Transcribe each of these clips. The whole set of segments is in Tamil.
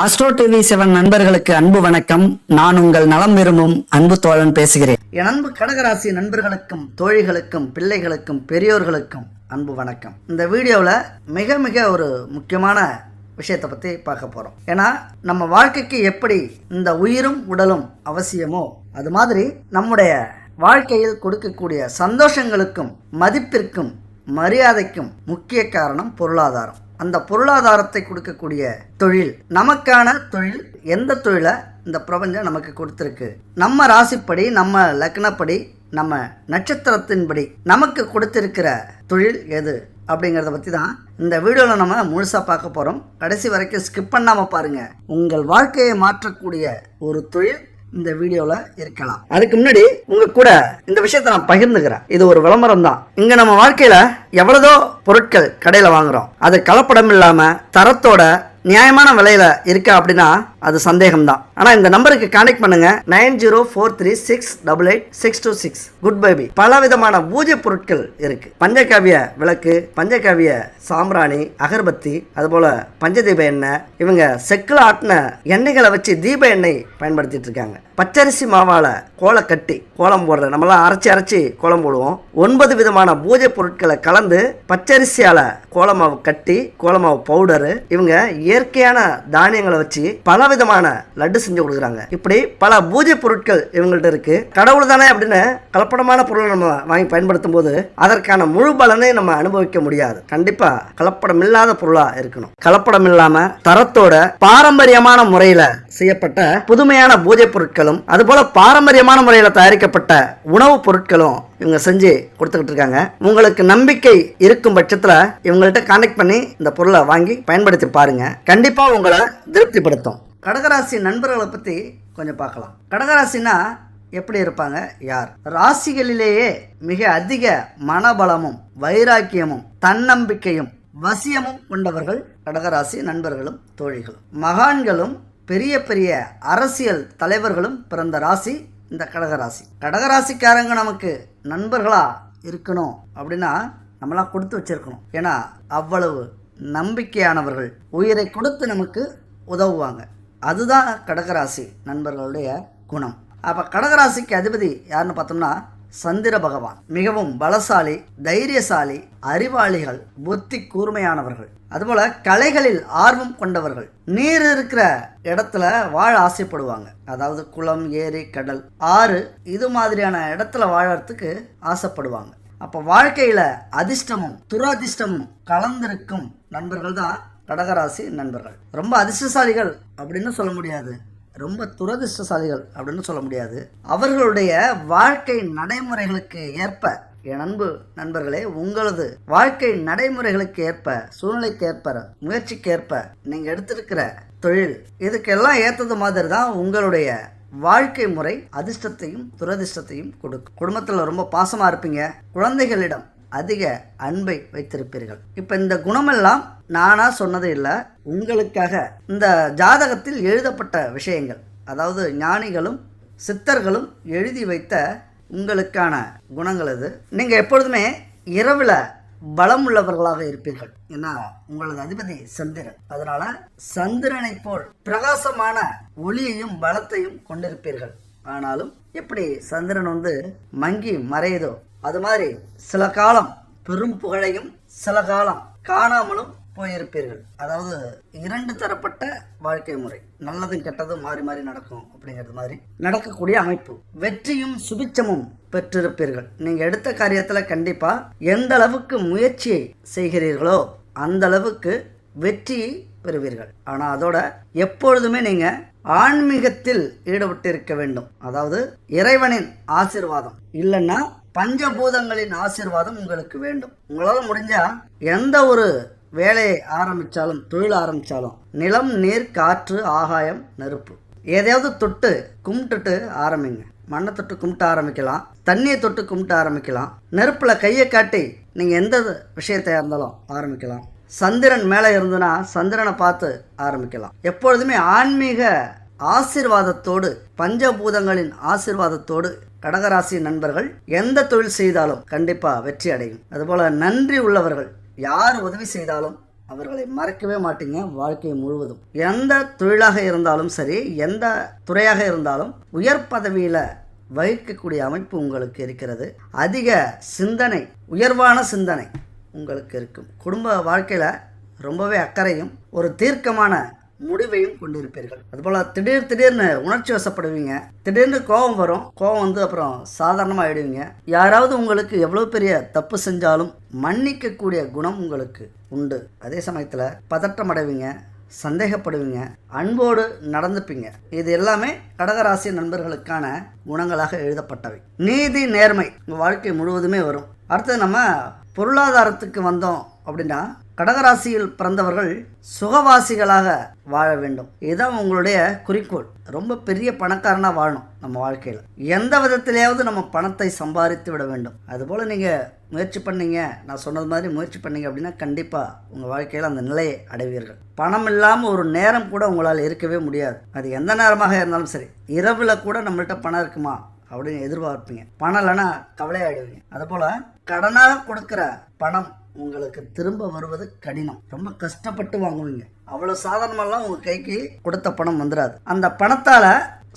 அஸ்ட்ரோ டிவி 7 நண்பர்களுக்கு அன்பு வணக்கம். நான் உங்கள் நலம் விரும்பும் அன்பு தோழன் பேசுகிறேன். என் அன்பு கடகராசி நண்பர்களுக்கும் தோழிகளுக்கும் பிள்ளைகளுக்கும் பெரியோர்களுக்கும் அன்பு வணக்கம். இந்த வீடியோவில் மிக மிக ஒரு முக்கியமான விஷயத்தை பற்றி பார்க்க போகிறோம். ஏன்னா நம்ம வாழ்க்கைக்கு எப்படி இந்த உயிரும் உடலும் அவசியமோ அது மாதிரி நம்முடைய வாழ்க்கையில் கொடுக்கக்கூடிய சந்தோஷங்களுக்கும் மதிப்பிற்கும் மரியாதைக்கும் முக்கிய காரணம் பொருளாதாரம். அந்த பொருளாதாரத்தை கொடுக்கக்கூடிய தொழில், நமக்கான தொழில், எந்த தொழிலை இந்த பிரபஞ்சம் நமக்கு கொடுத்துருக்கு, நம்ம ராசிப்படி, நம்ம லக்னப்படி, நம்ம நட்சத்திரத்தின்படி நமக்கு கொடுத்திருக்கிற தொழில் எது அப்படிங்கிறத பற்றி தான் இந்த வீடியோவில் நம்ம முழுசாக பார்க்க போகிறோம். கடைசி வரைக்கும் ஸ்கிப் பண்ணாமல் பாருங்கள். உங்கள் வாழ்க்கையை மாற்றக்கூடிய ஒரு தொழில் இந்த வீடியோவில் இருக்கலாம். அதுக்கு முன்னாடி உங்க கூட இந்த விஷயத்தை நான் பகிர்ந்துக்கிறேன். இது ஒரு விளம்பரம் தான். இங்க நம்ம வாழ்க்கையில எவ்வளவோ பொருட்கள் கடையில வாங்குறோம். அது கலப்படம் இல்லாம தரத்தோட நியாயமான விலையில இருக்கா அப்படின்னா அது சந்தேகம் தான். ஆனா இந்த நம்பருக்கு கான்டெக்ட் பண்ணுங்க. 9043688626. Good baby. பல விதமான பூஜை பொருட்கள் இருக்கு. பஞ்சகாவிய விளக்கு, பஞ்சகாவிய சாம்பிராணி, அகர்பத்தி, அதுபோல பஞ்சதீப எண்ணெய். இவங்க செக்கில் ஆட்டின எண்ணெய்களை வச்சு தீப எண்ணெய் பயன்படுத்திட்டு இருக்காங்க. பச்சரிசி மாவால கோலை கட்டி கோலம் போடுற, நம்மளாம் அரைச்சி கோலம் போடுவோம். 9 விதமான பூஜை பொருட்களை கலந்து பச்சரிசியால கோலமாவு கட்டி, கோலமாவு பவுடரு, இவங்க இயற்கையான தானியங்களை வச்சு பல விதமான லட்டு செஞ்சு கொடுக்குறாங்க. இப்படி பல பூஜை பொருட்கள் இவங்கள்ட்ட இருக்கு. கடவுள் தானே அப்படின்னு கலப்படமான பொருளை நம்ம வாங்கி பயன்படுத்தும் போது அதற்கான முழு பலனை நம்ம அனுபவிக்க முடியாது. கண்டிப்பா கலப்படம் இல்லாத பொருளா இருக்கணும். கலப்படம் இல்லாம தரத்தோட பாரம்பரியமான முறையில செய்யப்பட்ட புதுமையான பூஜை பொருட்களும் அதுபோல பாரம்பரியமான முறையில் தயாரிக்கப்பட்ட உணவுப் பொருட்களும் இவங்க செஞ்சு கொடுத்துக்கிட்டு இருக்காங்க. உங்களுக்கு நம்பிக்கை இருக்கும் பட்சத்தில் இவங்கள்ட்ட கான்டெக்ட் பண்ணி இந்த பொருளை வாங்கி பயன்படுத்தி பாருங்க. கண்டிப்பா உங்களை திருப்திப்படுத்தும். கடகராசி நண்பர்களை பத்தி கொஞ்சம் பார்க்கலாம். கடகராசினா எப்படி இருப்பாங்க, யார்? ராசிகளிலேயே மிக அதிக மனபலமும் வைராக்கியமும் தன்னம்பிக்கையும் வசியமும் கொண்டவர்கள் கடகராசி நண்பர்களும் தோழிகளும். மகான்களும் பெரிய பெரிய அரசியல் தலைவர்களும் பிறந்த ராசி இந்த கடகராசி. கடகராசிக்காரங்க நமக்கு நண்பர்களா இருக்கணும் அப்படின்னா நம்மளாம் கொடுத்து வச்சிருக்கணும். ஏன்னா அவ்வளவு நம்பிக்கையானவர்கள், உயிரை கொடுத்து நமக்கு உதவுவாங்க. அதுதான் கடகராசி நண்பர்களுடைய குணம். அப்போ கடகராசிக்கு அதிபதி யாருன்னு பார்த்தோம்னா சந்திர பகவான். மிகவும் பலசாலி, தைரியசாலி, அறிவாளிகள், புத்தி கூர்மையானவர்கள், அதுபோல கலைகளில் ஆர்வம் கொண்டவர்கள். நீர் இருக்கிற இடத்துல வாழ ஆசைப்படுவாங்க. அதாவது குளம், ஏரி, கடல், ஆறு, இது மாதிரியான இடத்துல வாழறதுக்கு ஆசைப்படுவாங்க. அப்போ வாழ்க்கையில அதிர்ஷ்டமும் துரதிர்ஷ்டமும் கலந்திருக்கும் நண்பர்கள் தான் கடகராசி நண்பர்கள். ரொம்ப அதிர்ஷ்டசாலிகள் அப்படின்னு சொல்ல முடியாது, ரொம்ப துரதிர்ஷ்டசாலிகள் அப்படின்னு சொல்ல முடியாது. அவர்களுடைய வாழ்க்கை நடைமுறைகளுக்கு ஏற்ப, என் அன்பு நண்பர்களே, உங்களது வாழ்க்கை நடைமுறைகளுக்கு ஏற்ப, சூழ்நிலைக்கு ஏற்ப, முயற்சிக்கு ஏற்ப நீங்கள் எடுத்திருக்கிற தொழில், இதுக்கெல்லாம் ஏற்றது மாதிரி தான் உங்களுடைய வாழ்க்கை முறை அதிர்ஷ்டத்தையும் துரதிர்ஷ்டத்தையும் கொடுக்கும். குடும்பத்தில் ரொம்ப பாசமாக இருப்பீங்க. குழந்தைகளிடம் அதிக அன்பை வைத்திருப்பீர்கள். இப்போ இந்த குணமெல்லாம் நானா சொன்னது இல்லை, உங்களுக்காக இந்த ஜாதகத்தில் எழுதப்பட்ட விஷயங்கள், அதாவது ஞானிகளும் சித்தர்களும் எழுதி வைத்த உங்களுக்கான குணங்கள் இது. நீங்கள் எப்பொழுதுமே இரவில் பலம் உள்ளவர்களாக இருப்பீர்கள். ஏன்னா உங்களது அதிபதி சந்திரன். அதனால சந்திரனை போல் பிரகாசமான ஒளியையும் பலத்தையும் கொண்டிருப்பீர்கள். ஆனாலும் எப்படி சந்திரன் மங்கி மறையுதோ அது மாதிரி சில காலம் பெரும் புகழையும் சில காலம் காணாமலும் போயிருப்பீர்கள். அதாவது 2 தரப்பட்ட வாழ்க்கை முறை, நல்லதும் கெட்டதும் மாறி மாறி நடக்கும் அப்படிங்கிறது மாதிரி நடக்கக்கூடிய அமைப்பு. வெற்றியும் சுபிச்சமும் பெற்றிருப்பீர்கள். நீங்க எடுத்த காரியத்துல கண்டிப்பா எந்த அளவுக்கு முயற்சியை செய்கிறீர்களோ அந்த அளவுக்கு வெற்றியை பெறுவீர்கள். ஆனா அதோட எப்பொழுதுமே நீங்க ஆன்மீகத்தில் ஈடுபட்டு இருக்க வேண்டும். அதாவது இறைவனின் ஆசீர்வாதம் இல்லைன்னா பஞ்சபூதங்களின் ஆசீர்வாதம் உங்களுக்கு வேண்டும். உங்களால் முடிஞ்சா எந்த ஒரு வேலையை ஆரம்பித்தாலும், தொழில் ஆரம்பித்தாலும், நிலம், நீர், காற்று, ஆகாயம், நெருப்பு, எதையாவது தொட்டு கும்பிட்டுட்டு ஆரம்பிங்க. மண்ணை தொட்டு கும்பிட்டு ஆரம்பிக்கலாம், தண்ணியை தொட்டு கும்பிட்டு ஆரம்பிக்கலாம், நெருப்பில் கையை காட்டி நீங்கள் எந்த விஷயத்தை இருந்தாலும் ஆரம்பிக்கலாம். சந்திரன் மேலே இருந்துன்னா சந்திரனை பார்த்து ஆரம்பிக்கலாம். எப்பொழுதுமே ஆன்மீக ஆசீர்வாதத்தோடு, பஞ்சபூதங்களின் ஆசீர்வாதத்தோடு கடகராசி நண்பர்கள் எந்த தொழில் செய்தாலும் கண்டிப்பாக வெற்றி அடையும். அதுபோல் நன்றி உள்ளவர்கள், யார் உதவி செய்தாலும் அவர்களை மறக்கவே மாட்டீங்க வாழ்க்கை முழுவதும். எந்த தொழிலாக இருந்தாலும் சரி, எந்த துறையாக இருந்தாலும் உயர் பதவியில் வகிக்கக்கூடிய அமைப்பு உங்களுக்கு இருக்கிறது. அதிக சிந்தனை, உயர்வான சிந்தனை உங்களுக்கு இருக்கும். குடும்ப வாழ்க்கையில் ரொம்பவே அக்கறையும் ஒரு தீர்க்கமான முடிவையும் கொண்டிருப்பீர்கள். அதுபோல் திடீர்னு உணர்ச்சி வசப்படுவீங்க. திடீர்னு கோபம் வரும். கோபம் வந்து அப்புறம் சாதாரணமாக ஆயிடுவீங்க. யாராவது உங்களுக்கு எவ்வளோ பெரிய தப்பு செஞ்சாலும் மன்னிக்கக்கூடிய குணம் உங்களுக்கு உண்டு. அதே சமயத்தில் பதட்டம் அடைவீங்க, சந்தேகப்படுவீங்க, அன்போடு நடந்துப்பீங்க. இது எல்லாமே கடகராசி நண்பர்களுக்கான குணங்களாக எழுதப்பட்டவை. நீதி, நேர்மை உங்கள் வாழ்க்கை முழுவதுமே வரும். அடுத்தது நம்ம பொருளாதாரத்துக்கு வந்தோம் அப்படின்னா, கடகராசியில் பிறந்தவர்கள் சுகவாசிகளாக வாழ வேண்டும். இதுதான் உங்களுடைய குறிக்கோள். ரொம்ப பெரிய பணக்காரனாக வாழணும் நம்ம வாழ்க்கையில். எந்த விதத்திலேயாவது நம்ம பணத்தை சம்பாதித்து விட வேண்டும். அதுபோல் நீங்கள் முயற்சி பண்ணீங்க, நான் சொன்னது மாதிரி முயற்சி பண்ணீங்க அப்படின்னா கண்டிப்பாக உங்கள் வாழ்க்கையில் அந்த நிலையை அடைவீர்கள். பணம் இல்லாமல் ஒரு நேரம் கூட உங்களால் இருக்கவே முடியாது. அது எந்த நேரமாக இருந்தாலும் சரி. இரவில் கூட நம்மள்கிட்ட பணம் இருக்குமா அப்படின்னு எதிர்பார்ப்பீங்க. பணம் இல்லைன்னா கவலையாயிடுவீங்க. அதுபோல் கடனாக கொடுக்குற பணம் உங்களுக்கு திரும்ப வருவது கடினம். ரொம்ப கஷ்டப்பட்டு வாங்குவீங்க. அவ்வளோ சாதாரணமெல்லாம் உங்கள் கைக்கு கொடுத்த பணம் வந்துடாது. அந்த பணத்தால்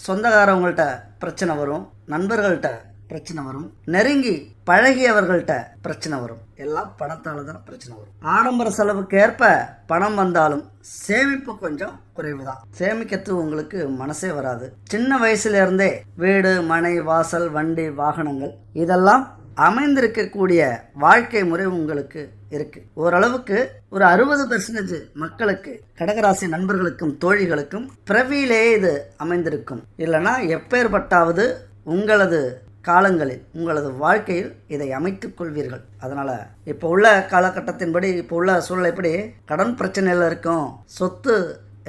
சொந்தக்காரவங்கள்ட்ட பிரச்சனை வரும், நண்பர்கள்ட்ட பிரச்சனை வரும், நெருங்கி பழகியவர்கள்ட்ட பிரச்சனை வரும். எல்லாம் பணத்தால் தான் பிரச்சனை வரும். ஆடம்பர செலவுக்கு ஏற்ப பணம் வந்தாலும் சேமிப்பு கொஞ்சம் குறைவு தான். சேமிக்கிறது உங்களுக்கு மனசே வராது. சின்ன வயசுல இருந்தே வீடு, மனை, வாசல், வண்டி, வாகனங்கள் இதெல்லாம் அமைந்திருக்கக்கூடிய வாழ்க்கை முறை உங்களுக்கு இருக்கு. ஓரளவுக்கு ஒரு 60% மக்களுக்கு, கடகராசி நண்பர்களுக்கும் தோழிகளுக்கும் பிறவியிலேயே இது அமைந்திருக்கும். இல்லைன்னா எப்பேற்பட்டாவது உங்களது காலங்களில், உங்களது வாழ்க்கையில் இதை அமைத்துக் கொள்வீர்கள். அதனால் இப்போ உள்ள காலகட்டத்தின்படி, இப்போ உள்ள சூழ்நிலைப்படி கடன் பிரச்சனையில் இருக்கும், சொத்து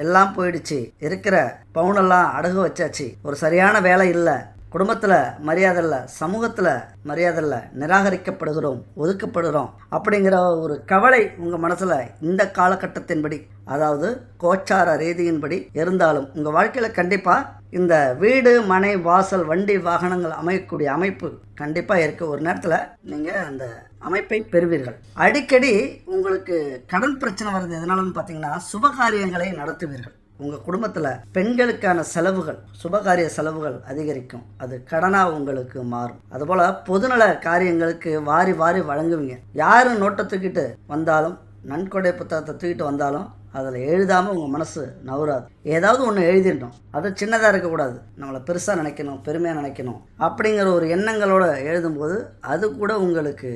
எல்லாம் போயிடுச்சு, இருக்கிற பவுனெல்லாம் அடகு வச்சாச்சு, ஒரு சரியான வேலை இல்லை, குடும்பத்தில் மரியாதை இல்லை, சமூகத்தில் மரியாதை இல்லை, நிராகரிக்கப்படுகிறோம், ஒதுக்கப்படுகிறோம் அப்படிங்கிற ஒரு கவலை உங்கள் மனசில் இந்த காலகட்டத்தின்படி, அதாவது கோச்சார ரீதியின்படி இருந்தாலும் உங்கள் வாழ்க்கையில் கண்டிப்பாக இந்த வீடு, மனை, வாசல், வண்டி, வாகனங்கள் அமையக்கூடிய அமைப்பு கண்டிப்பாக இருக்குது. ஒரு நேரத்தில் நீங்கள் அந்த அமைப்பை பெறுவீர்கள். அடிக்கடி உங்களுக்கு கடன் பிரச்சனை வருது எதனாலன்னு பார்த்தீங்கன்னா, சுபகாரியங்களை நடத்துவீர்கள். உங்கள் குடும்பத்தில் பெண்களுக்கான செலவுகள், சுபகாரிய செலவுகள் அதிகரிக்கும். அது கடனாக உங்களுக்கு மாறும். அதுபோல் பொதுநல காரியங்களுக்கு வாரி வாரி வழங்குவீங்க. யார் நோட்டை தூக்கிட்டு வந்தாலும், நன்கொடை புத்தகத்தை தூக்கிட்டு வந்தாலும் அதில் எழுதாமல் உங்கள் மனசு நவராது. ஏதாவது ஒன்று எழுதிடணும். அது சின்னதாக இருக்கக்கூடாது, நம்மளை பெருசாக நினைக்கணும், பெருமையாக நினைக்கணும் அப்படிங்கிற ஒரு எண்ணங்களோடு எழுதும்போது அது கூட உங்களுக்கு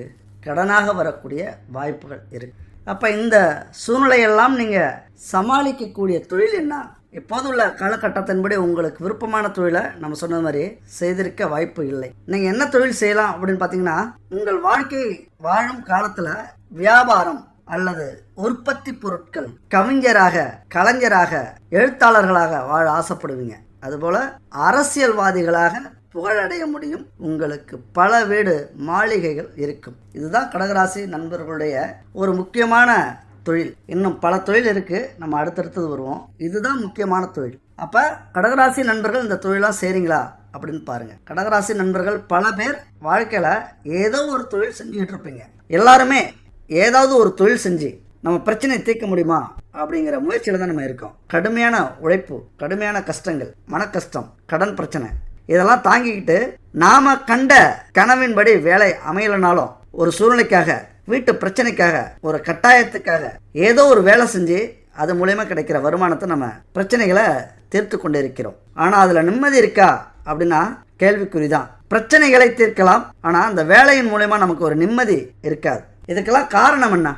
கடனாக வரக்கூடிய வாய்ப்புகள் இருக்குது. அப்போ இந்த சூழ்நிலையெல்லாம் நீங்கள் சமாளிக்கக்கூடிய தொழில் என்ன? இப்போதுள்ள காலகட்டத்தின்படி உங்களுக்கு விருப்பமான தொழிலை நம்ம சொன்ன மாதிரி செய்திருக்க வாய்ப்பு இல்லை. நீங்கள் என்ன தொழில் செய்யலாம் அப்படின்னு பார்த்தீங்கன்னா, உங்கள் வாழ்க்கை வாழும் காலத்தில் வியாபாரம் அல்லது உற்பத்தி பொருட்கள், கவிஞராக, கலைஞராக, எழுத்தாளர்களாக வாழ ஆசைப்படுவீங்க. அதுபோல் அரசியல்வாதிகளாக புகழடைய முடியும். உங்களுக்கு பல வீடு, மாளிகைகள் இருக்கும். இதுதான் கடகராசி நண்பர்களுடைய ஒரு முக்கியமான தொழில். இன்னும் பல தொழில் இருக்குது, நம்ம அடுத்தடுத்தது வருவோம். இதுதான் முக்கியமான தொழில். அப்போ கடகராசி நண்பர்கள் இந்த தொழிலாக செய்கிறீங்களா அப்படின்னு பாருங்கள். கடகராசி நண்பர்கள் பல பேர் வாழ்க்கையில் ஏதோ ஒரு தொழில் செஞ்சுக்கிட்டு இருப்பீங்க. எல்லாருமே ஏதாவது ஒரு தொழில் செஞ்சு நம்ம பிரச்சனையை தீர்க்க முடியுமா அப்படிங்கிற முயற்சியில் தான் நம்ம இருக்கோம். கடுமையான உழைப்பு, கடுமையான கஷ்டங்கள், மன கஷ்டம், கடன் பிரச்சனை இதெல்லாம் தாங்கிக்கிட்டு நாம் கண்ட கனவின்படி வேலை அமையலைனாலும் ஒரு சூழ்நிலைக்காக, வீட்டு பிரச்சனைக்காக, ஒரு கட்டாயத்துக்காக ஏதோ ஒரு வேலை செஞ்சு அது மூலயமா கிடைக்கிற வருமானத்தை நம்ம பிரச்சனைகளை தீர்த்து கொண்டு இருக்கிறோம். ஆனால் அதில் நிம்மதி இருக்கா அப்படின்னா கேள்விக்குறிதான். பிரச்சனைகளை தீர்க்கலாம், ஆனால் அந்த வேலையின் மூலயமா நமக்கு ஒரு நிம்மதி இருக்காது. இதுக்கெல்லாம் காரணம் என்ன?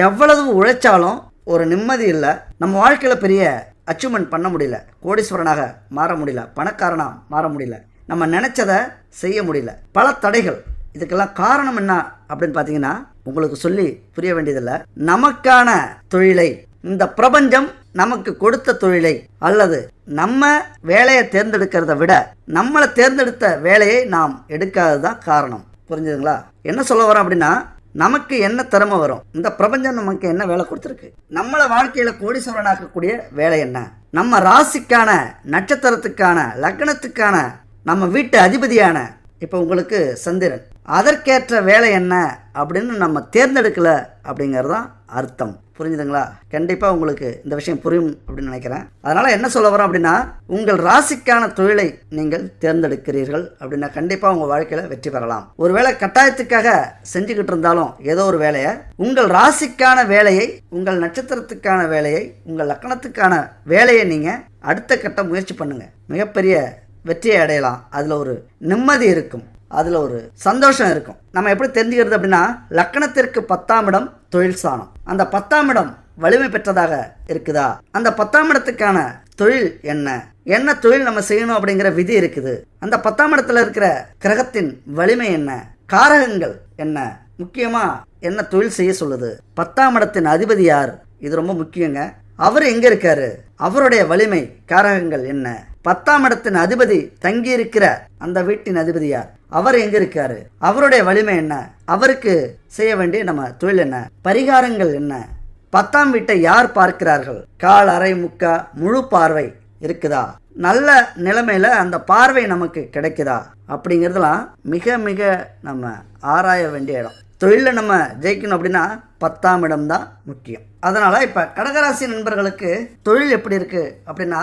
எவ்வளவு உழைச்சாலும் ஒரு நிம்மதி இல்லை. நம்ம வாழ்க்கையில் பெரிய அச்சீவ்மெண்ட் பண்ண முடியல, கோடீஸ்வரனாக மாற முடியல, பணக்காரனாக மாற முடியல, நம்ம நினச்சதை செய்ய முடியல, பல தடைகள். இதுக்கெல்லாம் காரணம் என்ன அப்படின்னு பார்த்தீங்கன்னா, உங்களுக்கு சொல்லி புரிய வேண்டியதில்லை. நமக்கான தொழிலை, இந்த பிரபஞ்சம் நமக்கு கொடுத்த தொழிலை அல்லது நம்ம வேலையை தேர்ந்தெடுக்கிறத விட நம்மளை தேர்ந்தெடுத்த வேலையை நாம் எடுக்காதது தான் காரணம். புரிஞ்சுதுங்களா? என்ன சொல்ல வரோம் அப்படின்னா, நமக்கு என்ன திறமை வரும், இந்த பிரபஞ்சம் நமக்கு என்ன வேலை கொடுத்துருக்கு, நம்மளை வாழ்க்கையில் கோடீஸ்வரனாக்கக்கூடிய வேலை என்ன, நம்ம ராசிக்கான, நட்சத்திரத்துக்கான, லக்னத்துக்கான, நம்ம வீட்டு அதிபதியான, இப்போ உங்களுக்கு சந்திரன், அதற்கேற்ற வேலை என்ன அப்படின்னு நம்ம தேர்ந்தெடுக்கல அப்படிங்கிறது தான் அர்த்தம். புரிஞ்சுதுங்களா? கண்டிப்பாக உங்களுக்கு இந்த விஷயம் புரியும் அப்படின்னு நினைக்கிறேன். அதனால் என்ன சொல்ல வரோம் அப்படின்னா, உங்கள் ராசிக்கான தொழிலை நீங்கள் தேர்ந்தெடுக்கிறீர்கள் அப்படின்னா கண்டிப்பாக உங்கள் வாழ்க்கையில் வெற்றி பெறலாம். ஒருவேளை கட்டாயத்துக்காக செஞ்சுக்கிட்டு இருந்தாலும் ஏதோ ஒரு வேலையை, உங்கள் ராசிக்கான வேலையை, உங்கள் நட்சத்திரத்துக்கான வேலையை, உங்கள் லக்கணத்துக்கான வேலையை நீங்கள் அடுத்த கட்ட முயற்சி பண்ணுங்கள். மிகப்பெரிய வெற்றியை அடையலாம். அதில் ஒரு நிம்மதி இருக்கும், அதில் ஒரு சந்தோஷம் இருக்கும். நம்ம எப்படி தெரிஞ்சுக்கிறது அப்படின்னா, லக்கணத்திற்கு 10ஆம் இடம் தொழில் ஸ்தானம். அந்த 10ஆம் இடம் வலிமை பெற்றதாக இருக்குதா, அந்த 10ஆம் இடத்துக்கான தொழில் என்ன தொழில் நம்ம செய்யணும் அப்படிங்கிற விதி இருக்குது, அந்த 10ஆம் இடத்துல இருக்கிற கிரகத்தின் வலிமை என்ன, காரகங்கள் என்ன, முக்கியமா என்ன தொழில் செய்ய சொல்லுது, 10ஆம் இடத்தின் அதிபதி யார், இது ரொம்ப முக்கியங்க. அவர் எங்க இருக்காரு, அவருடைய வலிமை காரகங்கள் என்ன, 10ஆம் இடத்தின் அதிபதி தங்கி இருக்கிற அந்த வீட்டின் அதிபதி யார், அவர் எங்க இருக்காரு, அவருடைய வலிமை என்ன, அவருக்கு செய்ய வேண்டிய நம்ம தொழில் என்ன, பரிகாரங்கள் என்ன, 10ஆம் வீட்டை யார் பார்க்கிறார்கள், கால், அரை, முக்கா, முழு பார்வை இருக்குதா, நல்ல நிலைமையில அந்த பார்வை நமக்கு கிடைக்குதா அப்படிங்கிறதுலாம் மிக மிக நம்ம ஆராய வேண்டிய இடம். தொழிலில் நம்ம ஜெயிக்கணும் அப்படின்னா 10ஆம் இடம் தான் முக்கியம். அதனால் இப்போ கடகராசி நண்பர்களுக்கு தொழில் எப்படி இருக்குது அப்படின்னா,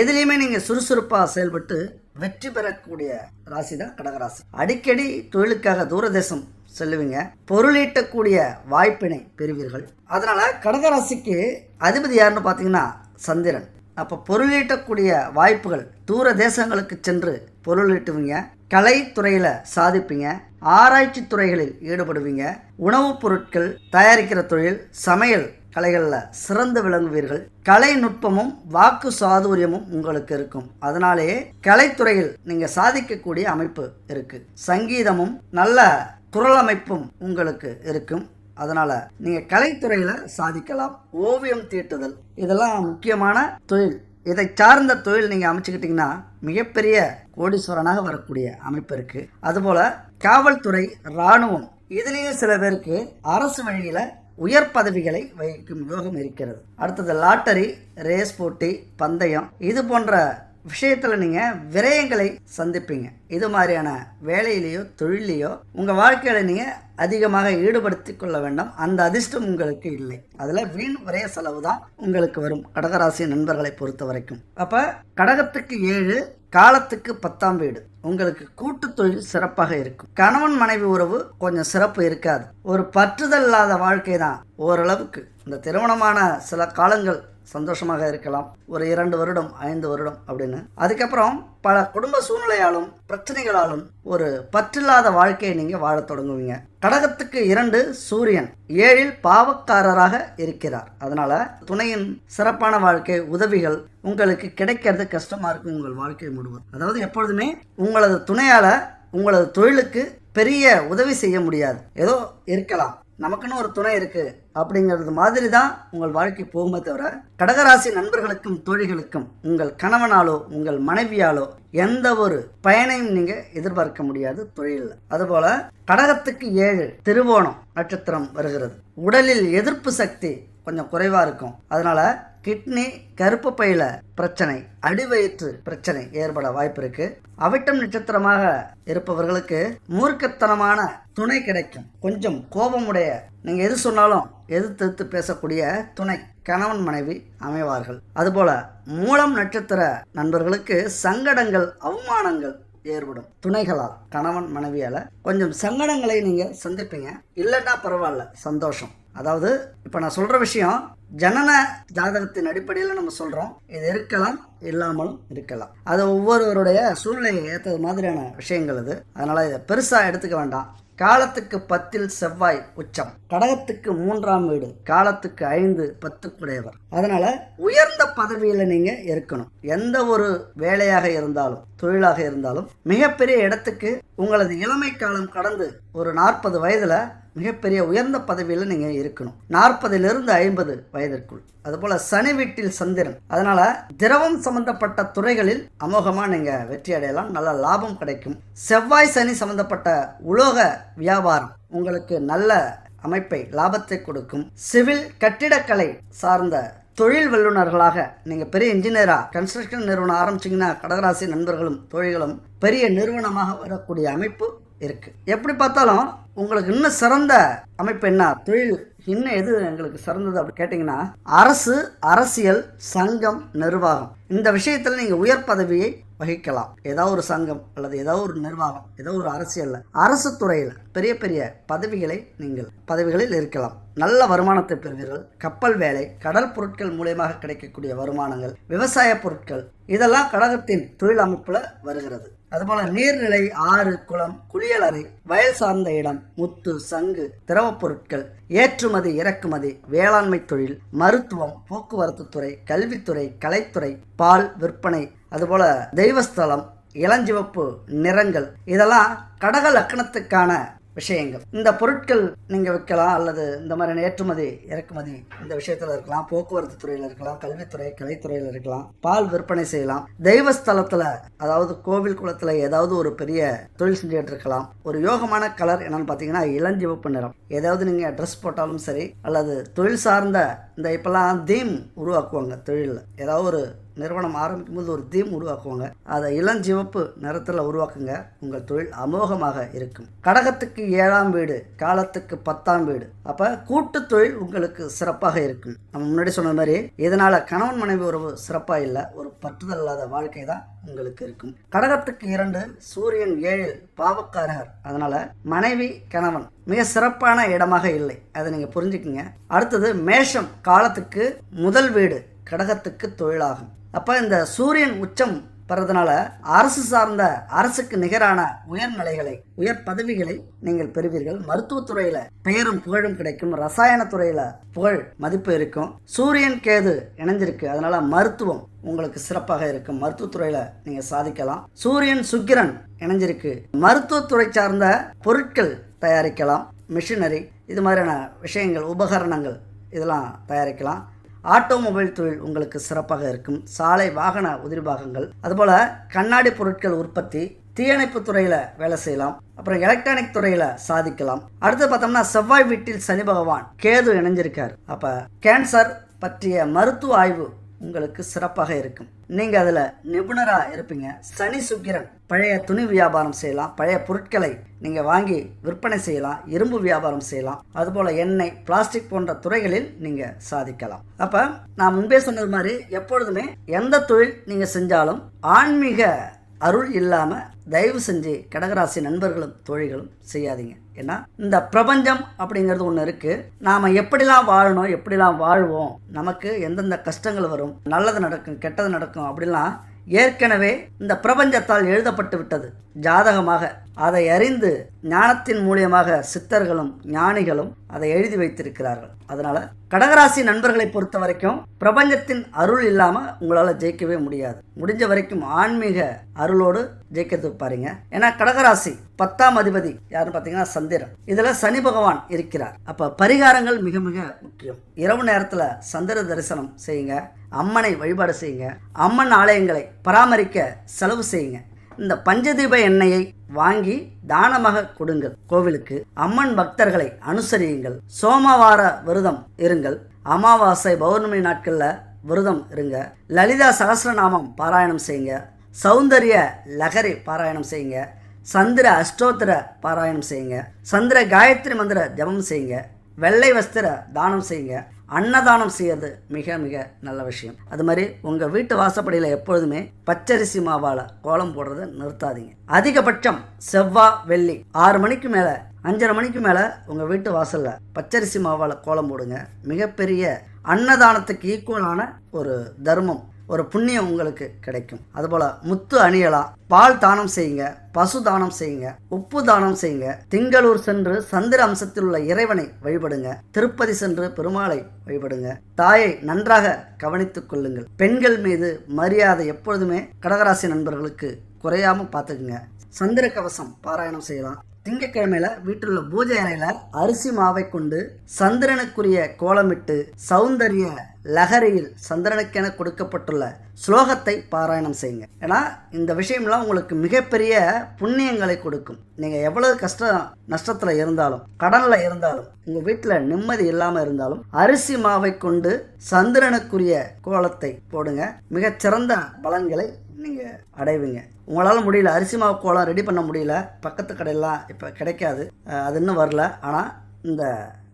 எதுலேயுமே நீங்கள் சுறுசுறுப்பாக செயல்பட்டு வெற்றி பெறக்கூடிய ராசி தான் கடகராசி. அடிக்கடி தொழிலுக்காக தூரதேசம் செல்லுவீங்க, பொருளீட்டக்கூடிய வாய்ப்பினை பெறுவீர்கள். அதனால் கடகராசிக்கு அதிபதி யாருன்னு பார்த்தீங்கன்னா சந்திரன். அப்போ பொருளீட்டக்கூடிய வாய்ப்புகள், தூர தேசங்களுக்கு சென்று பொருளீட்டுவீங்க, கலைத்துறையில் சாதிப்பீங்க, ஆராய்ச்சி துறைகளில் ஈடுபடுவீங்க, உணவுப் பொருட்கள் தயாரிக்கிற தொழில், சமையல் கலைகளில் சிறந்து விளங்குவீர்கள். கலை நுட்பமும் வாக்கு சாதுரியமும் உங்களுக்கு இருக்கும். அதனாலேயே கலைத்துறையில் நீங்கள் சாதிக்கக்கூடிய அமைப்பு இருக்கு. சங்கீதமும் நல்ல குரல் அமைப்பும் உங்களுக்கு இருக்கும். அதனால நீங்க கலைத்துறையில சாதிக்கலாம். ஓவியம் தீட்டுதல் இதெல்லாம் முக்கியமான தொழில். இதை சார்ந்த தொழில் நீங்க அமைச்சுக்கிட்டீங்கன்னா மிகப்பெரிய கோடீஸ்வரனாக வரக்கூடிய அமைப்பு இருக்கு. அதுபோல காவல்துறை, இராணுவம் இதுலேயும் சில பேருக்கு அரசு வழியில உயர் பதவிகளை வகிக்கும் யோகம் இருக்கிறது. அடுத்தது லாட்டரி, ரேஸ் போட்டி, பந்தயம் இது போன்ற விஷயத்தில் நீங்கள் விரயங்களை சந்திப்பீங்க. இது மாதிரியான வேலையிலேயோ தொழிலையோ உங்கள் வாழ்க்கையில் நீங்கள் அதிகமாக ஈடுபடுத்தி கொள்ள வேண்டாம். அந்த அதிர்ஷ்டம் உங்களுக்கு இல்லை. அதில் வீண் விரய செலவு தான் உங்களுக்கு வரும் கடகராசி நண்பர்களை பொறுத்த வரைக்கும். அப்போ கடகத்துக்கு 7, காலத்துக்கு 10ஆம் வீடு. உங்களுக்கு கூட்டு தொழில் சிறப்பாக இருக்கும். கணவன் மனைவி உறவு கொஞ்சம் சிறப்பு இருக்காது. ஒரு பற்றுதல் இல்லாத வாழ்க்கை தான் ஓரளவுக்கு. இந்த திருமணமான சில காலங்கள் சந்தோஷமாக இருக்கலாம், ஒரு 2 வருடம் 5 வருடம் அப்படின்னு. அதுக்கப்புறம் பல குடும்ப சூழ்நிலையாலும் பிரச்சனைகளாலும் ஒரு பற்றில்லாத வாழ்க்கையை நீங்கள் வாழ தொடங்குவீங்க. கடகத்துக்கு 2 சூரியன் 7இல் பாவக்காரராக இருக்கிறார். அதனால துணையின் சிறப்பான வாழ்க்கை, உதவிகள் உங்களுக்கு கிடைக்கிறது கஷ்டமா இருக்கும் உங்கள் வாழ்க்கை முழுவதும். அதாவது எப்பொழுதுமே உங்களது துணையால உங்களது தொழிலுக்கு பெரிய உதவி செய்ய முடியாது. ஏதோ இருக்கலாம், நமக்குன்னு ஒரு துணை இருக்கு அப்படிங்கிறது மாதிரி தான் உங்கள் வாழ்க்கை போகுமே தவிர, கடகராசி நண்பர்களுக்கும் தோழிகளுக்கும் உங்கள் கணவனாலோ உங்கள் மனைவியாலோ எந்த ஒரு பயனையும் நீங்க எதிர்பார்க்க முடியாது தொழிலில். அதுபோல கடகத்துக்கு 7 திருவோணம் நட்சத்திரம் வருகிறது. உடலில் எதிர்ப்பு சக்தி கொஞ்சம் குறைவா இருக்கும். அதனால கிட்னி, கருப்பு பையில பிரச்சனை, அடிவயிற்று பிரச்சனை ஏற்பட வாய்ப்பு இருக்கு. அவிட்டம் நட்சத்திரமாக இருப்பவர்களுக்கு மூர்க்கத்தனமான துணை கிடைக்கும். கொஞ்சம் கோபமுடைய, நீங்க எது சொன்னாலும் எதிர்த்து பேசக்கூடிய துணை கணவன் மனைவி அமைவார்கள். அதுபோல மூலம் நட்சத்திர நண்பர்களுக்கு சங்கடங்கள், அவமானங்கள் ஏற்படும். துணைகளால், கணவன் மனைவியால கொஞ்சம் சங்கடங்களை நீங்க சந்திப்பீங்க. இல்லைன்னா பரவாயில்ல, சந்தோஷம். அதாவது இப்ப நான் சொல்ற விஷயம் ஜனன ஜாதகத்தின் அடிப்படையில் நம்ம சொல்றோம். இது இருக்கலாம், இல்லாமலும் இருக்கலாம். அது ஒவ்வொருவருடைய சூழ்நிலையை ஏற்றது மாதிரியான விஷயங்கள் இது. அதனால இதை பெருசா எடுத்துக்க வேண்டாம். காலத்துக்கு 10இல் செவ்வாய் உச்சம். கடகத்துக்கு 3ஆம் வீடு, காலத்துக்கு 5, 10 குடையவர். அதனால உயர்ந்த பதவியில நீங்க இருக்கணும். எந்த ஒரு வேலையாக இருந்தாலும் தொழிலாக இருந்தாலும் மிகப்பெரிய இடத்துக்கு உங்களது இளமை காலம் கடந்து ஒரு 40 வயதுல மிகப்பெரிய உயர்ந்த பதவியில் நீங்க இருக்கணும். 40லிருந்து 50 வயதிற்குள். அதுபோல சனி வீட்டில் சந்திரன். அதனால திரவம் சம்பந்தப்பட்ட துறைகளில் அமோகமா நீங்க வெற்றி அடையலாம், நல்ல லாபம் கிடைக்கும். செவ்வாய் சனி சம்பந்தப்பட்ட உலோக வியாபாரம் உங்களுக்கு நல்ல அமைப்பை, லாபத்தை கொடுக்கும். சிவில் கட்டிடக்கலை சார்ந்த தொழில் வல்லுநர்களாக நீங்க பெரிய இன்ஜினியரா கன்ஸ்ட்ரக்ஷன் நிறுவனம் ஆரம்பிச்சிங்கன்னா கடகராசி நண்பர்களும் தோழிகளும் பெரிய நிறுவனமாக வரக்கூடிய அமைப்பு இருக்கு. எப்படி பார்த்தாலும் உங்களுக்கு இன்னும் சிறந்த அமைப்பு என்ன, தொழில் இன்னும் எது எங்களுக்கு சிறந்தது அப்படி கேட்டிங்கன்னா, அரசு, அரசியல், சங்கம், நிர்வாகம், இந்த விஷயத்தில் நீங்கள் உயர் பதவியை வகிக்கலாம். ஏதாவது ஒரு சங்கம் அல்லது ஏதாவது ஒரு நிர்வாகம், ஏதோ ஒரு அரசியலில், அரசு துறையில் பெரிய பெரிய பதவிகளில் இருக்கலாம். நல்ல வருமானத்தை பெறுவீர்கள். கப்பல் வேலை, கடல் பொருட்கள் மூலமாக கிடைக்கக்கூடிய வருமானங்கள், விவசாய பொருட்கள், இதெல்லாம் கடகத்தின் தொழில் அமைப்புல வருகிறது. அதுபோல நீர்நிலை, ஆறு, குளம், குளியலறை, வயல் சார்ந்த இடம், முத்து, சங்கு, திரவப் பொருட்கள், ஏற்றுமதி, இறக்குமதி, வேளாண்மை தொழில், மருத்துவம், போக்குவரத்து துறை, கல்வித்துறை, கலைத்துறை, பால் விற்பனை, அதுபோல தெய்வஸ்தலம், இளஞ்சிவப்பு நிறங்கள், இதெல்லாம் கடக லக்னத்துக்கான விஷயங்கள். இந்த பொருட்கள் நீங்கள் விற்கலாம், அல்லது இந்த மாதிரியான ஏற்றுமதி இறக்குமதி இந்த விஷயத்தில் இருக்கலாம், போக்குவரத்து துறையில் இருக்கலாம், கல்வித்துறை, கலைத்துறையில் இருக்கலாம், பால் விற்பனை செய்யலாம், தெய்வஸ்தலத்தில் அதாவது கோவில் குளத்தில் ஏதாவது ஒரு பெரிய தொழில் செஞ்சுட்டு இருக்கலாம். ஒரு யோகமான கலர் என்னன்னு பார்த்தீங்கன்னா இளஞ்சிவப்பு நிறம். ஏதாவது நீங்கள் ட்ரெஸ் போட்டாலும் சரி, அல்லது தொழில் சார்ந்த இந்த இப்போல்லாம் தீம் உருவாக்குவாங்க தொழிலில், ஏதாவது ஒரு நிறுவனம் ஆரம்பிக்கும் போது ஒரு தீம் உருவாக்குவாங்க, அதை இளஞ்சிவப்பு நிறத்தில் உருவாக்குங்க. உங்கள் தொழில் அமோகமாக இருக்கும். கடகத்துக்கு 7ஆம் வீடு, காலத்துக்கு 10ஆம் வீடு. அப்போ கூட்டு தொழில் உங்களுக்கு சிறப்பாக இருக்கும். நம்ம முன்னாடி சொன்ன மாதிரி இதனால கணவன் மனைவி உறவு சிறப்பாக இல்லை, ஒரு பற்றுதல் இல்லாத வாழ்க்கை தான் உங்களுக்கு இருக்கும். கடகத்துக்கு 2, சூரியன் 7 பாவக்காரகர். அதனால மனைவி கணவன் மிக சிறப்பான இடமாக இல்லை, அதை நீங்க புரிஞ்சுக்குங்க. அடுத்தது மேஷம், காலத்துக்கு 1 வீடு, கடகத்துக்கு தொழிலாகும். அப்ப இந்த சூரியன் உச்சம் பெறதுனால அரசு சார்ந்த, அரசுக்கு நிகரான உயர்நிலைகளை, உயர் பதவிகளை நீங்கள் பெறுவீர்கள். மருத்துவத்துறையில பெயரும் புகழும் கிடைக்கும். ரசாயன துறையில புகழ் மதிப்பு இருக்கும். சூரியன் கேது இணைஞ்சிருக்கு, அதனால மருத்துவம் உங்களுக்கு சிறப்பாக இருக்கும். மருத்துவத்துறையில நீங்க சாதிக்கலாம். சூரியன் சுக்கிரன் இணைஞ்சிருக்கு, மருத்துவத்துறை சார்ந்த பொருட்கள் தயாரிக்கலாம். மிஷினரி, இது மாதிரியான விஷயங்கள், உபகரணங்கள் இதெல்லாம் தயாரிக்கலாம். ஆட்டோமொபைல் தொழில் உங்களுக்கு சிறப்பாக இருக்கும். சாலை வாகன உதிரி பாகங்கள், அதுபோல் கண்ணாடி பொருட்கள் உற்பத்தி, தீயணைப்பு துறையில் வேலை செய்யலாம். அப்புறம் எலக்ட்ரானிக் துறையில் சாதிக்கலாம். அடுத்து பார்த்தோம்னா செவ்வாய் வீட்டில் சனி பகவான், கேது இணைஞ்சிருக்கார். அப்போ கேன்சர் பற்றிய மருத்துவ ஆய்வு உங்களுக்கு சிறப்பாக இருக்கும். நீங்கள் அதில் நிபுணராக இருப்பீங்க. சனி சுக்கிரன், பழைய துணி வியாபாரம் செய்யலாம், பழைய பொருட்களை நீங்கள் வாங்கி விற்பனை செய்யலாம், இரும்பு வியாபாரம் செய்யலாம், அதுபோல் எண்ணெய், பிளாஸ்டிக் போன்ற துறைகளில் நீங்கள் சாதிக்கலாம். அப்போ நான் முன்பே சொன்னது மாதிரி எப்பொழுதுமே எந்த தொழில் நீங்கள் செஞ்சாலும் ஆன்மீக அருள் இல்லாமல் தயவு செஞ்சு கடகராசி நண்பர்களும் தோழிகளும் செய்யாதீங்க. ஏன்னா இந்த பிரபஞ்சம் அப்படிங்கிறது ஒன்று இருக்குது. நாம் எப்படிலாம் வாழணும், எப்படிலாம் வாழ்வோம், நமக்கு எந்தெந்த கஷ்டங்கள் வரும், நல்லது நடக்கும், கெட்டது நடக்கும், அப்படிலாம் ஏற்கனவே இந்த பிரபஞ்சத்தால் எழுதப்பட்டு விட்டது ஜாதகமாக. அதை அறிந்து ஞானத்தின் மூலியமாக சித்தர்களும் ஞானிகளும் அதை எழுதி வைத்திருக்கிறார்கள். அதனால கடகராசி நண்பர்களை பொறுத்த வரைக்கும் பிரபஞ்சத்தின் அருள் இல்லாம உங்களால ஜெயிக்கவே முடியாது. முடிஞ்ச வரைக்கும் ஆன்மீக அருளோடு ஜெயிக்கிறது பாருங்க. ஏன்னா கடகராசி 10ஆம் அதிபதி யாருன்னு பார்த்தீங்கன்னா சந்திரன். இதுல சனி பகவான் இருக்கிறார். அப்ப பரிகாரங்கள் மிக மிக முக்கியம். இரவு நேரத்துல சந்திர தரிசனம் செய்யுங்க, அம்மனை வழிபாடு செய்யுங்க, அம்மன் ஆலயங்களை பராமரிக்க செலவு செய்யுங்க. இந்த பஞ்சதீப எண்ணெயை வாங்கி தானமாக கொடுங்கள் கோவிலுக்கு. அம்மன் பக்தர்களை அனுசரியுங்கள். சோமவார விரதம் இருங்கள். அமாவாசை பௌர்ணமி நாட்களில் விரதம் இருங்க. லலிதா சகஸ்ரநாமம் பாராயணம் செய்யுங்க. சௌந்தரிய லகரி பாராயணம் செய்யுங்க. சந்திர அஷ்டோத்திர பாராயணம் செய்யுங்க. சந்திர காயத்ரி மந்திர ஜபம் செய்யுங்க. வெள்ளை வஸ்திர தானம் செய்யுங்க. அன்னதானம் செய்யறது மிக மிக நல்ல விஷயம். அது மாதிரி உங்கள் வீட்டு வாசப்படியில் எப்பொழுதுமே பச்சரிசி மாவால் கோலம் போடுறதை நிறுத்தாதீங்க. அதிகபட்சம் செவ்வாய் வெள்ளி 6 மணிக்கு மேலே, 5:30 மணிக்கு மேலே உங்கள் வீட்டு வாசலில் பச்சரிசி மாவால் கோலம் போடுங்க. மிகப்பெரிய அன்னதானத்துக்கு ஈக்குவலான ஒரு தர்மம், ஒரு புண்ணியம் உங்களுக்கு கிடைக்கும். அதுபோல் முத்து அணியலாம். பால் தானம் செய்யுங்க, பசு தானம் செய்யுங்க, உப்பு தானம் செய்யுங்க. திங்களூர் சென்று சந்திர அம்சத்தில் உள்ள இறைவனை வழிபடுங்க. திருப்பதி சென்று பெருமாளை வழிபடுங்க. தாயை நன்றாக கவனித்துக் கொள்ளுங்கள். பெண்கள் மீது மரியாதை எப்பொழுதுமே கடகராசி நண்பர்களுக்கு குறையாம பார்த்துக்குங்க. சந்திர கவசம் பாராயணம் செய்யலாம். திங்கக்கிழமையில வீட்டில் உள்ள பூஜை அறையில அரிசி மாவை கொண்டு சந்திரனுக்குரிய கோலமிட்டு சௌந்தரிய லஹரியில் சந்திரனுக்கென கொடுக்கப்பட்டுள்ள ஸ்லோகத்தை பாராயணம் செய்யுங்க. ஏன்னா இந்த விஷயம்லாம் உங்களுக்கு மிகப்பெரிய புண்ணியங்களை கொடுக்கும். நீங்கள் எவ்வளவு நஷ்டத்தில் இருந்தாலும், கடனில் இருந்தாலும், உங்கள் வீட்டில் நிம்மதி இல்லாமல் இருந்தாலும் அரிசி மாவை கொண்டு சந்திரனுக்குரிய கோலத்தை போடுங்க. மிகச்சிறந்த பலன்களை நீங்கள் அடைவீங்க. உங்களால் முடியல, அரிசி மாவு கோலம் ரெடி பண்ண முடியல, பக்கத்து கடையெல்லாம் இப்போ கிடைக்காது, அது இன்னும் வரல. ஆனால் இந்த